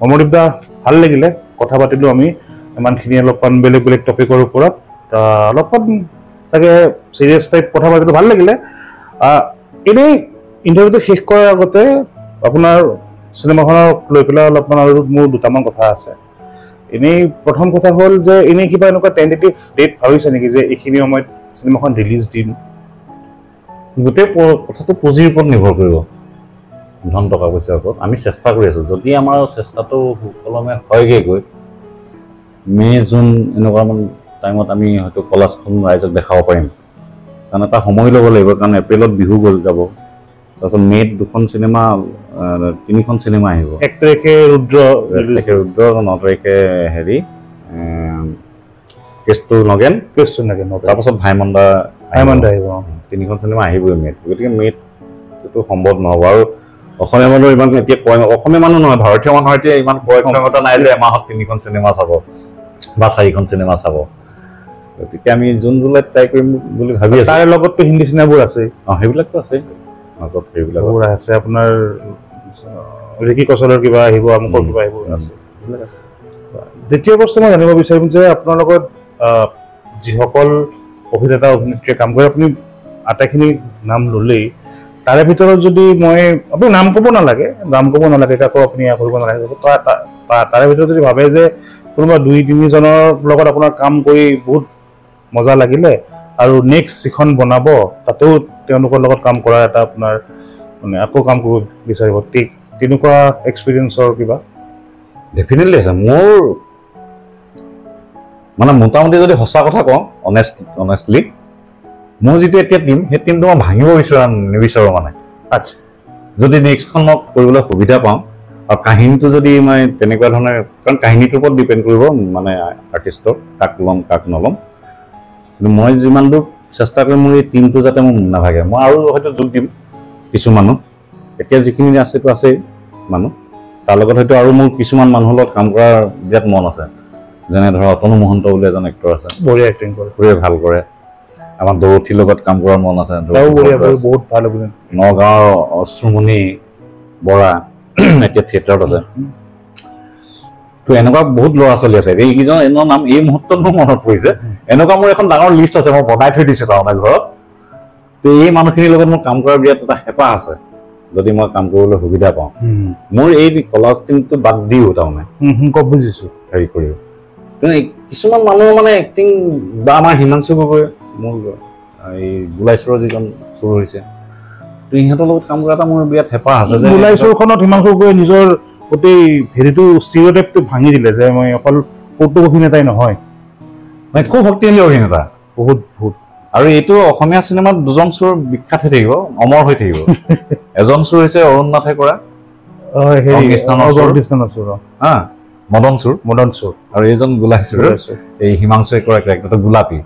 অমৰদীপ দা ভাল লাগিলে কথা পাতিলোঁ আমি ইমানখিনি অলপমান বেলেগ বেলেগ টপিকৰ ওপৰত অলপমান চাগে চিৰিয়াছ টাইপ কথা পাতিলোঁ ভাল লাগিলে এনেই ইণ্টাৰভিউটো শেষ কৰাৰ আগতে আপোনাৰ চিনেমাখনক লৈ পেলাই অলপমান আৰু মোৰ দুটামান কথা আছে এনেই প্ৰথম কথা হ'ল যে এনেই কিবা এনেকুৱা টেণ্টেটিভ ডেট ভাবিছে নেকি যে এইখিনি সময়ত চিনেমাখন ৰিলিজ দিম গোটেই কথাটো পুঁজিৰ ওপৰত নিৰ্ভৰ কৰিব ধন টকা পইচাৰ ওপৰত আমি চেষ্টা কৰি আছোঁ যদি আমাৰ চেষ্টাটো সুকলমে হয়গৈ গৈ মে' জুন এনেকুৱা টাইমত আমি হয়তো কলাজখন ৰাইজক দেখাব পাৰিম কাৰণ এটা সময় ল'ব লাগিব কাৰণ এপ্ৰিলত বিহু গ'ল যাব তাৰপিছত মে'ত 2খন চিনেমা 3খন চিনেমা আহিব 1 তাৰিখে ৰুদ্ৰ 9 তাৰিখে হেৰি কেছটো নগেন তাৰপাছত ভাইমন্দা আহিব 3খন চিনেমা আহিবই মে'ত গতিকে মে'ত এইটো সম্ভৱ নহ'ব আৰু অসমীয়া মানুহৰ ইমান এতিয়া অসমীয়া মানুহ নহয় ভাৰতীয় মানুহৰ এতিয়া ইমান ক্ষমতা নাই যে এমাহত 3খন চিনেমা চাব বা 4খন চিনেমা চাব গতিকে আমি জুন জুলাইত ট্ৰাই কৰিম বুলি ভাবি আছোঁ তাৰ লগততো হিন্দী চিনেমাবোৰ আছে সেইবিলাকতো আছেই মাজত সেইবিলাকৰ আছে আপোনাৰ ৰিকি কৌশলৰ কিবা আহিব আমুকৰ কিবা আহিব আছে সেইবিলাক আছে দ্বিতীয় বস্তু মই জানিব বিচাৰিম যে আপোনাৰ লগত যিসকল অভিনেতা অভিনেত্ৰীয়ে কাম কৰে আপুনি আটাইখিনি নাম ল'লেই তাৰে ভিতৰত যদি মই আপুনি নাম ক'ব নালাগে কাকো আপুনি কৰিব নালাগে তাৰে ভিতৰত যদি ভাবে যে কোনোবা 2-3 জনৰ লগত আপোনাৰ কাম কৰি বহুত মজা লাগিলে আৰু নেক্সট যিখন বনাব তাতেও তেওঁলোকৰ লগত কাম কৰা এটা আপোনাৰ মানে আকৌ কাম কৰিব বিচাৰিব তেনেকুৱা এক্সপিৰিয়েঞ্চৰ কিবা ডেফিনেটলি আছে মোৰ মানে মোটামুটি যদি সঁচা কথা কওঁ অনেষ্টলি মোৰ যিটো এতিয়া টিম সেই টিমটো মই ভাঙিব নিবিচাৰোঁ মানে আচ্ছা যদি নেক্সটখন মই কৰিবলৈ সুবিধা পাওঁ আৰু কাহিনীটো যদি মই তেনেকুৱা ধৰণে কাৰণ কাহিনীটোৰ ওপৰত ডিপেণ্ড কৰিব মানে আৰ্টিষ্টৰ কাক ল'ম কাক নল'ম কিন্তু মই যিমান দূৰ চেষ্টা কৰিম মোৰ এই টিমটো যাতে মোৰ নাভাগে মই আৰু হয়তো যোগ দিম কিছু মানুহ এতিয়া যিখিনি আছেতো আছেই মানুহ তাৰ লগত হয়তো আৰু মোৰ কিছুমান মানুহৰ লগত কাম কৰাৰ বিৰাট মন আছে যেনে ধৰক অতনু মহন্ত বুলি এজন এক্টৰ আছে বঢ়িয়া এক্টিং কৰে ভাল কৰে আমাৰ দৌৰথীৰ লগত কাম কৰাৰ মন আছে বহুত ভাল নগাঁৱৰ অশ্ৰুমণি বৰা এতিয়া থিয়েটাৰত আছে তো এনেকুৱা বহুত ল'ৰা ছোৱালী আছে এইকেইজন এনৰ নাম এই মুহূৰ্তত মোৰ মনত পৰিছে এনেকুৱা মোৰ এখন ডাঙৰ লিষ্ট আছে মই বনাই থৈ দিছোঁ তাৰমানে ঘৰত তো এই মানুহখিনিৰ লগত মোৰ কাম কৰাৰ বিৰাট এটা হেঁপাহ আছে যদি মই কাম কৰিবলৈ সুবিধা পাওঁ মোৰ এই কলা ষ্ট্ৰীমটো বাদ দিও তাৰমানে কব বুজিছো হেৰি কৰিও কিন্তু কিছুমান মানুহ মানে এক্টিং বা আমাৰ হিমাংশু গগৈ মোৰ এই গোলাইশ্বৰৰ যিজন চুৰ হৈছে তো ইহঁতৰ লগত কাম কৰা এটা মোৰ বিৰাট হেঁপাহ আছে যে গোলাইশ্বৰখনত হিমাংশু গগৈয়ে নিজৰ গোটেই হেৰিটো ষ্টিৰিঅ'টাইপটো ভাঙি দিলে যে মই অকল কৌতুক অভিনেতাই নহয় মানে খুব শক্তিশালী অভিনেতা বহুত বহুত আৰু এইটো অসমীয়া চিনেমাত দুজন চোৰ বিখ্যাত হৈ থাকিব অমৰ হৈ থাকিব এজন চোৰ হৈছে অৰুণ নাথে কৰা হা মদন চোৰ আৰু এইজন গোলাই চোৰ এই হিমাংশুৱে কৰা কেৰেক্টাৰটো গোলাপী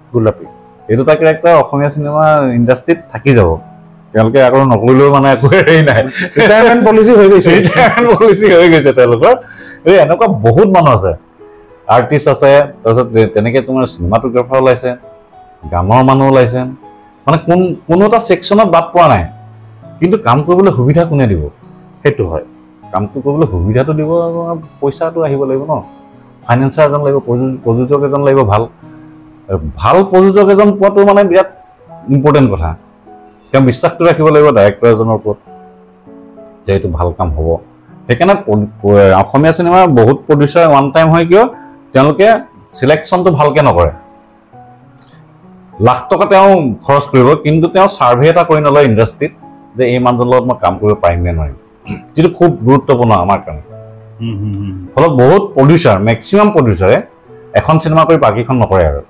এই দুটা কেৰেক্টাৰ অসমীয়া চিনেমা ইণ্ডাষ্ট্ৰীত থাকি যাব তেওঁলোকে আকৌ নকৰিলেও মানে একো হেৰি নাই ৰিটায়াৰমেণ্ট পলিচি হৈ গৈছে তেওঁলোকৰ এই এনেকুৱা বহুত মানুহ আছে আৰ্টিষ্ট আছে তাৰপিছত তেনেকে তোমাৰ চিনেমাটোগ্ৰাফাৰ ওলাইছে গানৰ মানুহ ওলাইছে মানে কোনো এটা ছেকশ্যনত বাদ পোৱা নাই কিন্তু কাম কৰিবলৈ সুবিধা কোনে দিব সেইটো হয় কামটো কৰিবলৈ সুবিধাটো দিব পইচাটো আহিব লাগিব ন ফাইনেন্সাৰ এজন লাগিব প্ৰযোজক এজন লাগিব ভাল প্ৰযোজক এজন পোৱাটো মানে বিৰাট ইম্পৰ্টেণ্ট কথা তেওঁ বিশ্বাসটো ৰাখিব লাগিব ডাইৰেক্টৰ এজনৰ ওপৰত যে এইটো ভাল কাম হ'ব সেইকাৰণে অসমীয়া চিনেমাৰ বহুত প্ৰডিউচাৰ ওৱান টাইম হয় কিয় তেওঁলোকে চিলেকশ্যনটো ভালকৈ নকৰে লাখ টকা তেওঁ খৰচ কৰিব কিন্তু তেওঁ ছাৰ্ভে এটা কৰি নলয় ইণ্ডাষ্ট্ৰীত যে এই মানুহজনৰ লগত মই কাম কৰিব পাৰিম নে নোৱাৰিম যিটো খুব গুৰুত্বপূৰ্ণ আমাৰ কাৰণে ফলত বহুত প্ৰডিউচাৰ মেক্সিমাম প্ৰডিউচাৰে এখন চিনেমা কৰি বাকীখন নকৰে আৰু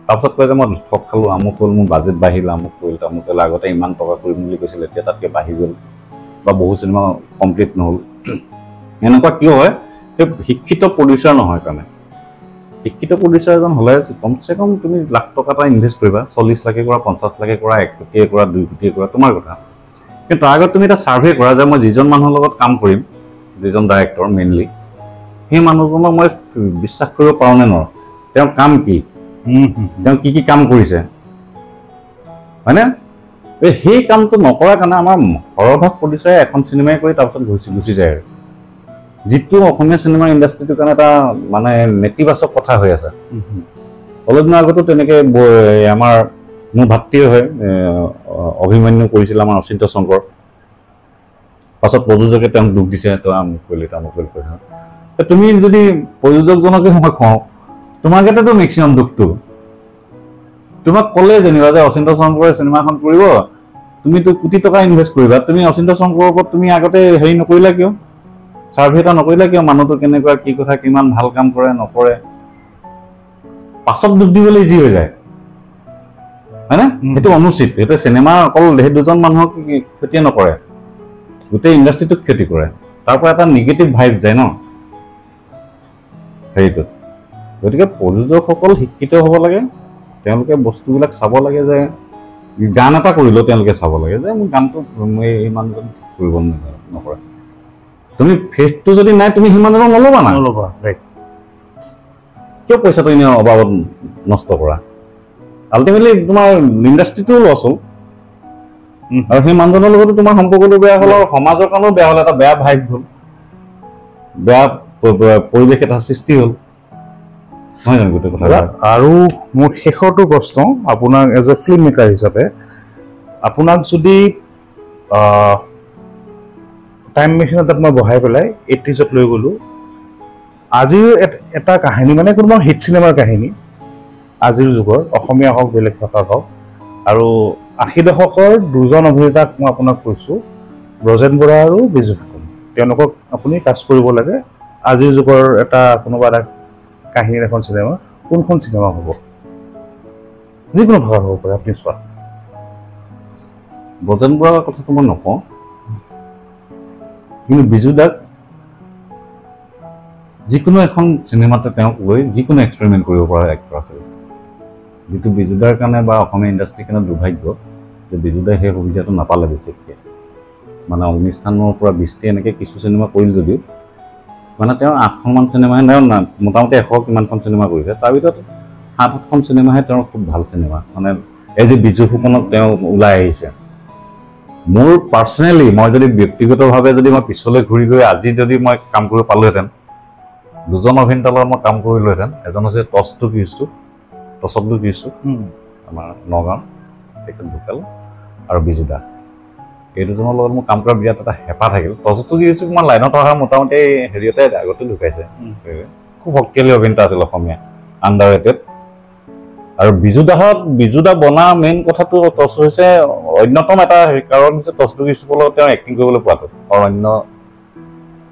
তাৰপিছত কয় যে মই ঠগ খালোঁ আমুক হ'ল মোৰ বাজেট বাঢ়িল আমুক কৰিল তামুক কৰিল আগতে ইমান টকা কৰিম বুলি কৈছিল এতিয়া তাতকৈ বাঢ়ি গ'ল বা বহু চিনেমা কমপ্লিট নহ'ল এনেকুৱা কিয় হয় সেই শিক্ষিত প্ৰডিউচাৰ নহয় কাৰণে শিক্ষিত প্ৰডিউচাৰ এজন হ'লে কমচে কম তুমি লাখ টকা এটা ইনভেষ্ট কৰিবা 40 লাখে কৰা 50 লাখে কৰা 1 কোটিয়ে কৰা 2 কোটিয়ে কৰা তোমাৰ কথা কিন্তু তাৰ আগত তুমি এটা ছাৰ্ভে কৰা যে মই যিজন মানুহৰ লগত কাম কৰিম যিজন ডাইৰেক্টৰ মেইনলি সেই মানুহজনক মই বিশ্বাস কৰিব পাৰোঁ নে নোৱাৰোঁ তেওঁৰ কাম কি তেওঁ কি কাম কৰিছে হয়নে সেই কামটো নকৰাৰ কাৰণে আমাৰ সৰহভাগ প্ৰডিউচাৰে এখন চিনেমাই কৰি তাৰপিছত গুচি যায় আৰু যিটো অসমীয়া চিনেমা ইণ্ডাষ্ট্ৰীটোৰ কাৰণে এটা মানে নেতিবাচক কথা হৈ আছে অলপ দিনৰ আগতো তেনেকৈ আমাৰ মোৰ ভাতৃয়ে হয় অভিমন্যু কৰিছিল আমাৰ অচিন্ত শংকৰ পাছত প্ৰযোজকে তেওঁক দুখ দিছে তই আমুক কৰিলি তামুক কৰিলি কৈছে তুমি যদি প্ৰযোজকজনকে মই কওঁ তোমাৰ গাতেতো মেক্সিমাম দুখটো তোমাক ক'লে যেনিবা যে অচিন্ত শংকৰে চিনেমাখন কৰিব তুমিতো কোটি টকা ইনভেষ্ট কৰিবা তুমি অচিন্ত শংকৰৰ ওপৰত তুমি আগতে হেৰি নকৰিলা কিয় ছাৰ্ভে এটা নকৰিলা কিয় মানুহটো কেনেকুৱা কি কথা কিমান ভাল কাম কৰে নকৰে পাছত দুখ দিবলৈ ইজি হৈ যায় হয়নে সেইটো অনুচিত সেইটো চিনেমা অকল সেই দুজন মানুহক ক্ষতিয়ে নকৰে গোটেই ইণ্ডাষ্ট্ৰীটোক ক্ষতি কৰে তাৰ পৰা এটা নিগেটিভ ভাইব যায় ন হেৰিটোত গতিকে প্ৰযোজকসকল শিক্ষিত হ'ব লাগে তেওঁলোকে বস্তুবিলাক চাব লাগে যে গান এটা কৰিলেও তেওঁলোকে চাব লাগে যে মোৰ গানটো মই এই মানুহজন কৰিব নকৰে তুমি ফেচটো যদি নাই তুমি সেই মানুহজনক নল'বা কিয় পইচাটো এনেই অবাবত নষ্ট কৰা আল্টিমেটলি তোমাৰ ইণ্ডাষ্ট্ৰীটোও লছ হ'ল আৰু সেই মানুহজনৰ লগতো তোমাৰ সম্পৰ্কটো বেয়া হ'ল আৰু সমাজৰ কাৰণেও বেয়া হ'ল এটা বেয়া ভাইব হ'ল বেয়া পৰিৱেশ এটা সৃষ্টি হ'ল নহয় জানো গোটেই কথা আৰু মোৰ শেষৰটো প্ৰশ্ন আপোনাক এজ এ ফিল্ম মেকাৰ হিচাপে আপোনাক যদি টাইম মেচিন এটাত মই বহাই পেলাই 80s লৈ গ'লোঁ আজিৰ এটা কাহিনী মানে কোনোবা হিট চিনেমাৰ কাহিনী আজিৰ যুগৰ অসমীয়া হওক বেলেগ ভাষা হওক আৰু 80 দশকৰ দুজন অভিনেতাক মই আপোনাক কৈছোঁ ব্ৰজেন বৰা আৰু বিজু ফুকন তেওঁলোকক আপুনি কাষ্ট কৰিব লাগে আজিৰ যুগৰ এটা কোনোবা এটা কাহিনীৰ এখন চিনেমা কোনখন চিনেমা হ'ব যিকোনো ভাষা হ'ব পাৰে আপুনি চোৱা ব্ৰজেন বৰাৰ কথাটো মই নকওঁ কিন্তু বিজু দাক যিকোনো এখন চিনেমাতে তেওঁক লৈ যিকোনো এক্সপেৰিমেণ্ট কৰিব পৰা এক্টৰ আছিল যিটো বিজুদাৰ কাৰণে বা অসমীয়া ইণ্ডাষ্ট্ৰীৰ কাৰণে দুৰ্ভাগ্য যে বিজুদাই সেই সুবিধাটো নাপালে বিশেষকৈ মানে অগ্নিস্থানৰ পৰা 20টি এনেকৈ কিছু চিনেমা কৰিল যদিও মানে তেওঁৰ 8খনমান চিনেমাহে তেওঁ মোটামুটি 100 কিমানখন চিনেমা কৰিছে তাৰ ভিতৰত 7-8খন চিনেমাহে তেওঁৰ খুব ভাল চিনেমা মানে এই যে বিজু ফুকনত তেওঁ ওলাই আহিছে মোৰ পাৰ্চনেলি মই যদি ব্যক্তিগতভাৱে যদি মই পিছলৈ ঘূৰি গৈ আজি যদি মই কাম কৰিব পালোহেঁতেন দুজন অভিনেতাৰ লগত মই কাম কৰিলোহেঁতেন এজন হৈছে টছটো কিৰিষ্টু আমাৰ নগাঁও তেখেত ঢুকাল আৰু বিজুদা এই দুজনৰ লগত মোৰ কাম কৰা বিৰাট এটা হেঁপাহ থাকিল তজতো কিছু মই লাইনত অহা মোটামুটি হেৰিয়তে আগতে ঢুকাইছে খুব শক্তিশালী অভিনেতা আছিল অসমীয়া আণ্ডাৰ ৰেটেড আৰু বিজু দা বনা মেইন কথাটো টচ হৈছে অন্যতম এটা কাৰণ হৈছে টচটো কিছু লগত তেওঁ এক্টিং কৰিবলৈ পোৱাটো অৰণ্য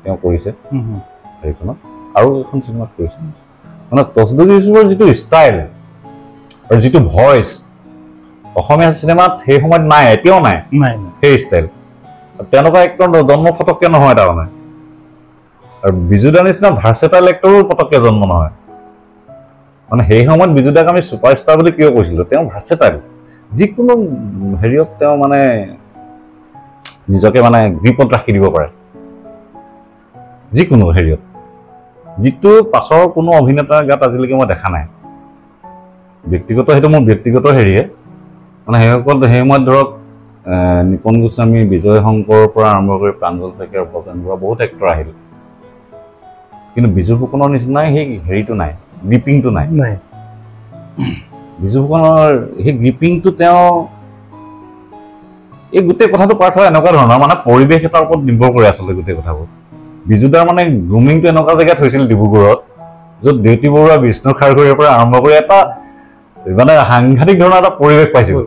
তেওঁ কৰিছে হেৰিখনত আৰু এখন চিনেমাত কৰিছে মানে টচটো কিছুৰ যিটো ষ্টাইল আৰু যিটো ভইচ অসমীয়া চিনেমাত সেই সময়ত নাই এতিয়াও নাই সেই ষ্টাইল তেওঁলোকৰ এক্টৰ জন্ম ফটককে নহয় তাৰমানে আৰু বিজুদাৰ নিচিনা ভাৰ্চেটাইল এক্টৰো পটককে জন্ম নহয় মানে সেই সময়ত বিজুদাক আমি ছুপাৰষ্টাৰ বুলি কিয় কৈছিলোঁ তেওঁ ভাৰ্চেটাইল যিকোনো হেৰিয়ত তেওঁ মানে নিজকে মানে গ্ৰীপত ৰাখি দিব পাৰে যিকোনো হেৰিয়ত যিটো পাছৰ কোনো অভিনেতাৰ গাত আজিলৈকে মই দেখা নাই ব্যক্তিগত সেইটো মোৰ ব্যক্তিগত হেৰিয়ে মানে সেইসকল সেই সময়ত ধৰক নিপন গোস্বামী বিজয় শংকৰৰ পৰা আৰম্ভ কৰি প্ৰাঞ্জল শইকীয়া ভজন বৰুৱা বহুত এক্টৰ আহিল কিন্তু বিজু ফুকনৰ নিচিনাই সেই হেৰিটো নাই গ্ৰিপিংটো নাই বিজু ফুকনৰ সেই গ্ৰিপিংটো তেওঁ এই গোটেই কথাটো পাৰ্থ এনেকুৱা ধৰণৰ মানে পৰিৱেশ এটাৰ ওপৰত নিৰ্ভৰ কৰি আচলতে গোটেই কথাবোৰ বিজুদাৰ মানে গ্ৰুমিংটো এনেকুৱা জেগাত হৈছিল ডিব্ৰুগড়ত য'ত দেউতি বৰুৱা বিষ্ণু খাৰঘৰীয়াৰ পৰা আৰম্ভ কৰি এটা মানে সাংঘাতিক ধৰণৰ এটা পৰিৱেশ পাইছিল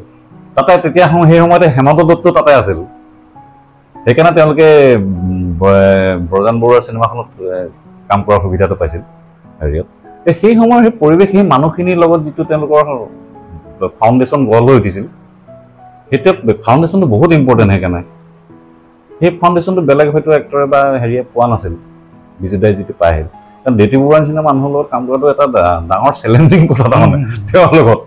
তাতে তেতিয়া সেই সময়তে হেমন্ত দত্ত তাতে আছিল সেইকাৰণে তেওঁলোকে ব্ৰজান বৰুৱাৰ চিনেমাখনত কাম কৰাৰ সুবিধাটো পাইছিল হেৰিয়ত সেই সময়ৰ সেই পৰিৱেশ সেই মানুহখিনিৰ লগত যিটো তেওঁলোকৰ ফাউণ্ডেশ্যন গঢ় লৈ উঠিছিল সেইটো ফাউণ্ডেশ্যনটো বহুত ইম্পৰ্টেণ্ট সেইকাৰণে সেই ফাউণ্ডেশ্যনটো বেলেগ হয়তো এক্টৰে বা হেৰিয়ে পোৱা নাছিল বিজুদাই যিটো পাই আহিল কাৰণ দেউতি বৰুৱাৰ নিচিনা মানুহৰ লগত কাম কৰাটো এটা ডাঙৰ চেলেঞ্জিং কথা তাৰমানে তেওঁৰ লগত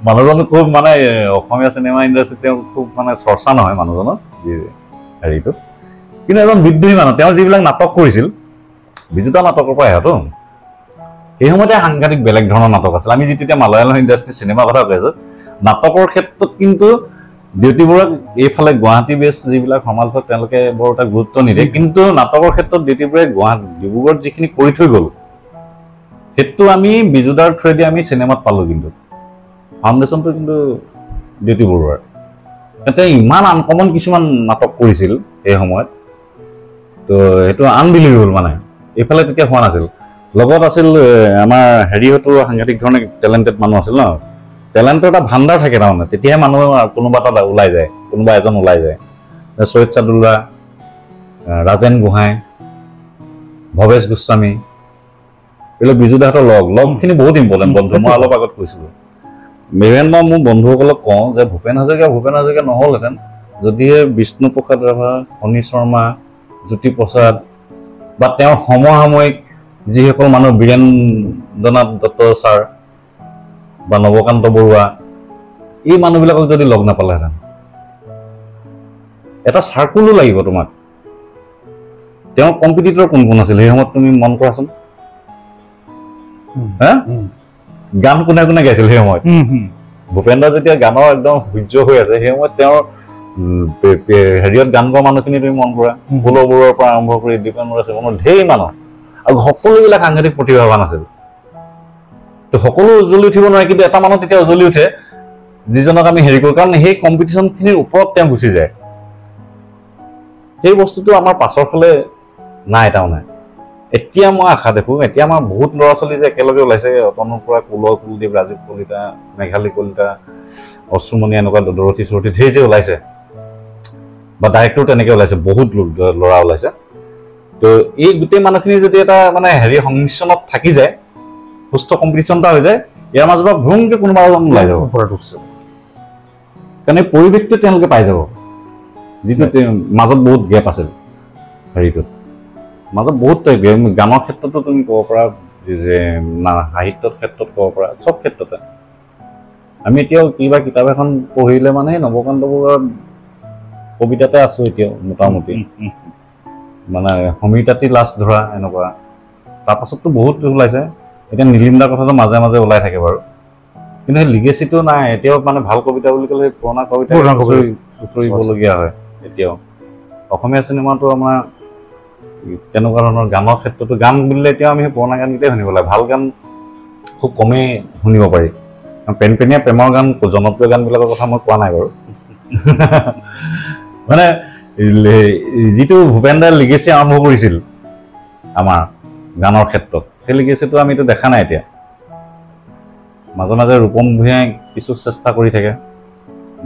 মানুহজন খুব মানে অসমীয়া চিনেমা ইণ্ডাষ্ট্ৰীত তেওঁ খুব মানে চৰ্চা নহয় মানুহজনৰ হেৰিটো কিন্তু এজন বিদ্ৰোহী মানুহ তেওঁ যিবিলাক নাটক কৰিছিল বিজুদা নাটকৰ পৰা আহেতো সেই সময়তে সাংঘাতিক বেলেগ ধৰণৰ নাটক আছিল আমি যিটো এতিয়া মালয়ালম ইণ্ডাষ্ট্ৰীৰ চিনেমা কথা কৈ আছো নাটকৰ ক্ষেত্ৰত কিন্তু দেউতি বৰুৱাক এইফালে গুৱাহাটী বেছ যিবিলাক সমালোচক তেওঁলোকে বৰ এটা গুৰুত্ব নিদিয়ে কিন্তু নাটকৰ ক্ষেত্ৰত দেউতি বৰুৱাই ডিব্ৰুগড়ত যিখিনি কৰি থৈ গ'ল সেইটো আমি বিজুদাৰ থ্ৰুৱেদি আমি চিনেমাত পালোঁ কিন্তু ফাউণ্ডেশ্যনটো কিন্তু দেউতি বৰুৱাৰ তেওঁ ইমান আনকমন কিছুমান নাটক কৰিছিল সেই সময়ত তো সেইটো আনবিলিভেবল মানে এইফালে তেতিয়া হোৱা নাছিল লগত আছিল আমাৰ হেৰিহঁতো সাংঘাতিক ধৰণে টেলেণ্টেড মানুহ আছিল ন টেলেণ্টৰ এটা ভাণ্ডাৰ থাকে তাৰমানে তেতিয়াহে মানুহ কোনোবা এটা ওলাই যায় কোনোবা এজন ওলাই যায় সৈয়দ চাদুল্লা ৰাজেন গোহাঁই ভৱেশ গোস্বামী এইবিলাক বিজুদাহঁতৰ লগখিনি বহুত ইম্পৰ্টেণ্ট বন্ধু মই অলপ আগত কৈছিলোঁ মেৰেন মই মোৰ বন্ধুসকলক কওঁ যে ভূপেন হাজৰিকা নহ'লহেঁতেন যদিহে বিষ্ণুপ্ৰসাদ ৰাভা ফণী শৰ্মা জ্যোতিপ্ৰসাদ বা তেওঁৰ সমসাময়িক যিসকল মানুহ বীৰেন্দ্ৰনাথ দত্ত ছাৰ বা নৱকান্ত বৰুৱা এই মানুহবিলাকক যদি লগ নাপালেহেঁতেন এটা চাৰ্কুলো লাগিব তোমাক তেওঁৰ কম্পিটিটৰ কোন কোন আছিল সেই সময়ত তুমি মন কৰাচোন গান কোনে কোনে গাইছিল সেই সময়ত ভূপেন্দ্ৰ যেতিয়া গানৰ একদম সূৰ্য হৈ আছে সেই সময়ত তেওঁৰ হেৰিয়ত গান গোৱা মানুহখিনি তুমি মন কৰা ফুল বৰুৱাৰ পৰা আৰম্ভ কৰি দীপেন বৰুৱা ঢেৰ মানুহ আৰু সকলোবিলাক সাংঘাতিক প্ৰতিভাৱান আছিল তো সকলো উজ্বলি উঠিব নোৱাৰে কিন্তু এটা মানুহ তেতিয়া উজ্বলি উঠে যিজনক আমি হেৰি কৰোঁ কাৰণ সেই কম্পিটিশ্যনখিনিৰ ওপৰত তেওঁ গুচি যায় সেই বস্তুটো আমাৰ পাছৰ ফালে নাই তাৰমানে এতিয়া মই আশা দেখোঁ এতিয়া আমাৰ বহুত ল'ৰা ছোৱালী যে একেলগে ওলাইছে অতনুৰ পৰা কুলদীপ ৰাজীৱ কলিতা মেঘালী কলিতা অশ্ৰুমণি এনেকুৱা দৰথী চৰথী ঢেৰ যে ওলাইছে বা ডাইৰেক্টৰ তেনেকৈ ওলাইছে বহুত ল'ৰা ওলাইছে তো এই গোটেই মানুহখিনি যদি এটা মানে হেৰি সংমিশ্ৰণত থাকি যায় সুস্থ কম্পিটিশ্যন এটা হৈ যায় ইয়াৰ মাজৰ পৰা ভ্ৰংকে কোনোবা এজন ওলাই যাব কাৰণ এই পৰিৱেশটো তেওঁলোকে পাই যাব যিটো মাজত বহুত গেপ আছিল হেৰিটোত মাজত বহুত গানৰ ক্ষেত্ৰতো তুমি ক'ব পাৰা যে সাহিত্যৰ ক্ষেত্ৰত ক'ব পাৰা চব ক্ষেত্ৰতে আমি এতিয়াও কিবা কিতাপ এখন পঢ়িলে মানে নৱকান্ত বৰুৱাৰ কবিতাতে আছো এতিয়াও মোটামুটি মানে সমীৰতাঁতী লাজ ধৰা এনেকুৱা তাৰপাছততো বহুত ওলাইছে এতিয়া নীলিম দাৰ কথাটো মাজে মাজে ওলাই থাকে বাৰু কিন্তু সেই লিগেচিটো নাই এতিয়াও মানে ভাল কবিতা বুলি ক'লে পুৰণা কবিতা খুচৰিবলগীয়া হয় এতিয়াও অসমীয়া চিনেমাটো আমাৰ তেনেকুৱা ধৰণৰ গানৰ ক্ষেত্ৰতো গান বুলিলে এতিয়াও আমি সেই পুৰণা গানকেইটাই শুনিব লাগে ভাল গান খুব কমেই শুনিব পাৰি পেনপেনীয়া প্ৰেমৰ গান জনপ্ৰিয় গানবিলাকৰ কথা মই কোৱা নাই বাৰু মানে যিটো ভূপেন দাৰ লিগেচি আৰম্ভ কৰিছিল আমাৰ গানৰ ক্ষেত্ৰত সেই লিগেচিটো আমিতো দেখা নাই এতিয়া মাজে মাজে ৰূপম ভূঞাই কিছু চেষ্টা কৰি থাকে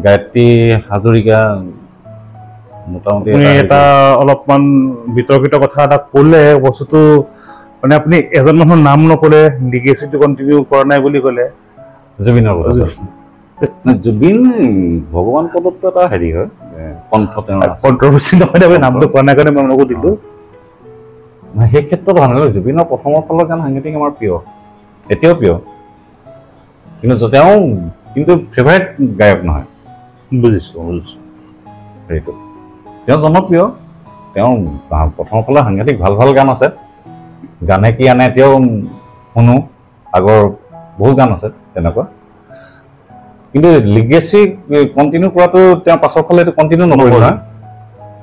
গায়ত্ৰী হাজৰিকা মোটামুটি এটা অলপমান বিতৰ্কিত কথা এটা ক'লে বস্তুটো মানে আপুনি এজন মানুহৰ নাম নকৰে লিগেচিটো কণ্টিনিউ কৰা নাই বুলি ক'লে জুবিনৰ কথা জুবিন ভগৱান পদতো এটা হেৰি হয় কণ্ঠ তেওঁৰ কণ্ট্ৰভাৰ্চি নহয় আমি নামটো কোৱা নাই কাৰণে মই আপোনাকো দিলোঁ সেই ক্ষেত্ৰত ভাল নালাগে জুবিনৰ প্ৰথমৰ ফালৰ গান সাংঘাতিক আমাৰ প্ৰিয় এতিয়াও প্ৰিয় কিন্তু তেওঁ কিন্তু ফেভাৰেট গায়ক নহয় বুজিছোঁ সেইটো তেওঁ জনপ্ৰিয় তেওঁ প্ৰথমৰ ফালে সাংঘাতিক ভাল ভাল গান আছে গানে কি আনে এতিয়াও শুনো আগৰ বহু গান আছে তেনেকুৱা কিন্তু লিগেচি কণ্টিনিউ কৰাটো তেওঁ পাছৰ ফালে এইটো কণ্টিনিউ নকৰিব নহয়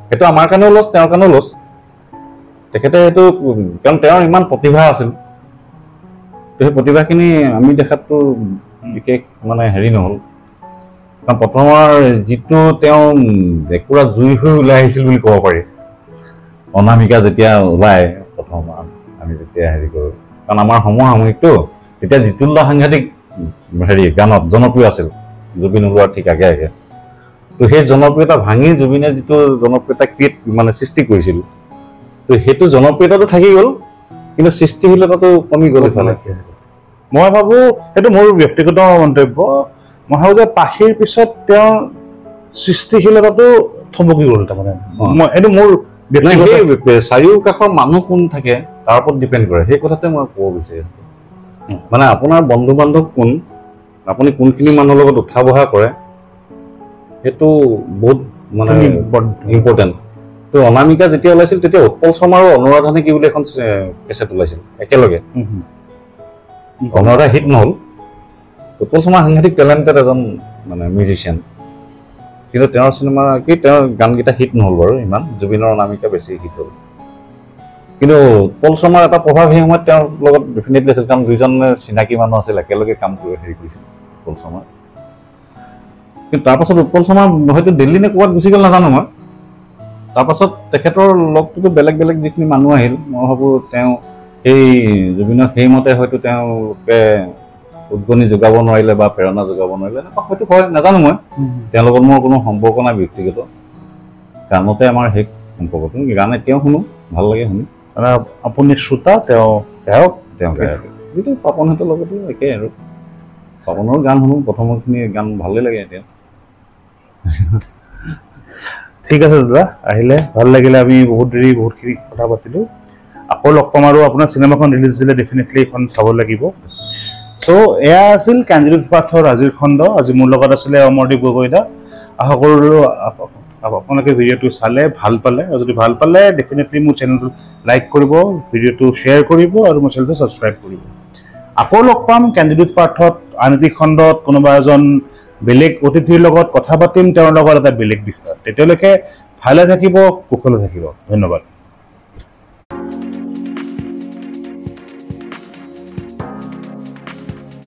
সেইটো আমাৰ কাৰণেও লছ তেওঁৰ কাৰণেও লছ তেখেতে সেইটো কাৰণ তেওঁৰ ইমান প্ৰতিভা আছিল সেই প্ৰতিভাখিনি আমি দেখাততো বিশেষ মানে হেৰি নহ'ল কাৰণ প্ৰথমৰ যিটো তেওঁ একুৰা জুই হৈ ওলাই আহিছিল বুলি ক'ব পাৰি অনামিকা যেতিয়া ওলাই প্ৰথম আমি যেতিয়া হেৰি কৰোঁ কাৰণ আমাৰ সমসাময়িকটো তেতিয়া জিতুলদা সাংঘাতিক হেৰি গানত জনপ্ৰিয় আছিল জুবিন ওলোৱাৰ ঠিক আগে আগে তো সেই জনপ্ৰিয়তা ভাঙি জুবিনে যিটো জনপ্ৰিয়তা মানে সৃষ্টি কৰিছিল তো সেইটো জনপ্ৰিয়তাটো থাকি গ'ল কিন্তু সৃষ্টিশীলতাটো কমি গ'ল ইফালে মই ভাবোঁ সেইটো মোৰ ব্যক্তিগত মন্তব্য মই ভাবোঁ যে পাহিৰ পিছত তেওঁৰ সৃষ্টিশীলতাটো থমকি গ'ল তাৰমানে মই এইটো মোৰ চাৰিওকাষৰ মানুহ কোন থাকে তাৰ ওপৰত ডিপেণ্ড কৰে সেই কথাতে মই ক'ব বিচাৰিছোঁ মানে আপোনাৰ বন্ধু বান্ধৱ কোন আপুনি কোনখিনি মানুহৰ লগত উঠা বহা কৰে সেইটো বহুত মানে ইম্পৰ্টেণ্ট তো অনামিকা যেতিয়া ওলাইছিল তেতিয়া উৎপল শৰ্মা আৰু অনুৰাধানে কি বুলি এখন কেছেট ওলাইছিল একেলগে অনুৰাধা হিট নহ'ল উৎপল শৰ্মা সাংঘাতিক টেলেণ্টেড এজন মানে মিউজিচিয়ান কিন্তু তেওঁৰ চিনেমা কি তেওঁৰ গানকেইটা হিট নহ'ল বাৰু ইমান জুবিনৰ অনামিকা বেছি হিট হ'ল কিন্তু উৎপল শৰ্মাৰ এটা প্ৰভাৱ সেই সময়ত তেওঁৰ লগত ডেফিনেটলি আছিল কাৰণ দুইজনে চিনাকি মানুহ আছিল একেলগে কাম কৰি হেৰি কৰিছিল উৎপল শৰ্মা কিন্তু তাৰপাছত উৎপল শৰ্মা হয়তো দিল্লী নে ক'ৰবাত গুচি গ'ল নাজানো মই তাৰপাছত তেখেতৰ লগটোতো বেলেগ বেলেগ যিখিনি মানুহ আহিল মই ভাবোঁ তেওঁ সেই জুবিনক সেইমতে হয়তো তেওঁলোকে উদ্গনি যোগাব নোৱাৰিলে বা প্ৰেৰণা যোগাব নোৱাৰিলে এনেকুৱা হয়তো হয় নাজানো মই তেওঁৰ লগত মোৰ কোনো সম্পৰ্ক নাই ব্যক্তিগত গানতে আমাৰ শেষ সম্পৰ্কটো গান এতিয়াও শুনো ভাল লাগে শুনি মানে আপুনি শ্ৰোতা তেওঁ গায়ক যিটো পাপনহঁতৰ লগতো একেই আৰু পাপনৰ গান শুনো প্ৰথমৰখিনি গান ভালেই লাগে এতিয়া ঠিক আছে দাদা আহিলে ভাল লাগিলে আমি বহুত দেৰি বহুতখিনি কথা পাতিলোঁ আকৌ লগ পাম আৰু আপোনাৰ চিনেমাখন ৰিলিজ দিলে ডেফিনেটলি এখন চাব লাগিব চ' এয়া আছিল কেন্দ্ৰীয় পাঠৰ আজিৰ খণ্ড আজি মোৰ লগত আছিলে অমৰদীপ গগৈদা আশা কৰিলোঁ আপোনালোকে ভিডিঅ'টো চালে ভাল পালে আৰু যদি ভাল পালে ডেফিনেটলি মোৰ চেনেলটো লাইক কৰিব ভিডিঅ'টো শ্বেয়াৰ কৰিব আৰু মোৰ চেনেলটো ছাবস্ক্ৰাইব কৰিব আকৌ লগ পাম কেন্দ্ৰীয় পাঠত আন এটি খণ্ডত কোনোবা এজন বেলেগ অতিথিৰ লগত কথা পাতিম তেওঁৰ লগত এটা বেলেগ বিষয়ত তেতিয়ালৈকে ভালে থাকিব কুশলে থাকিব ধন্যবাদ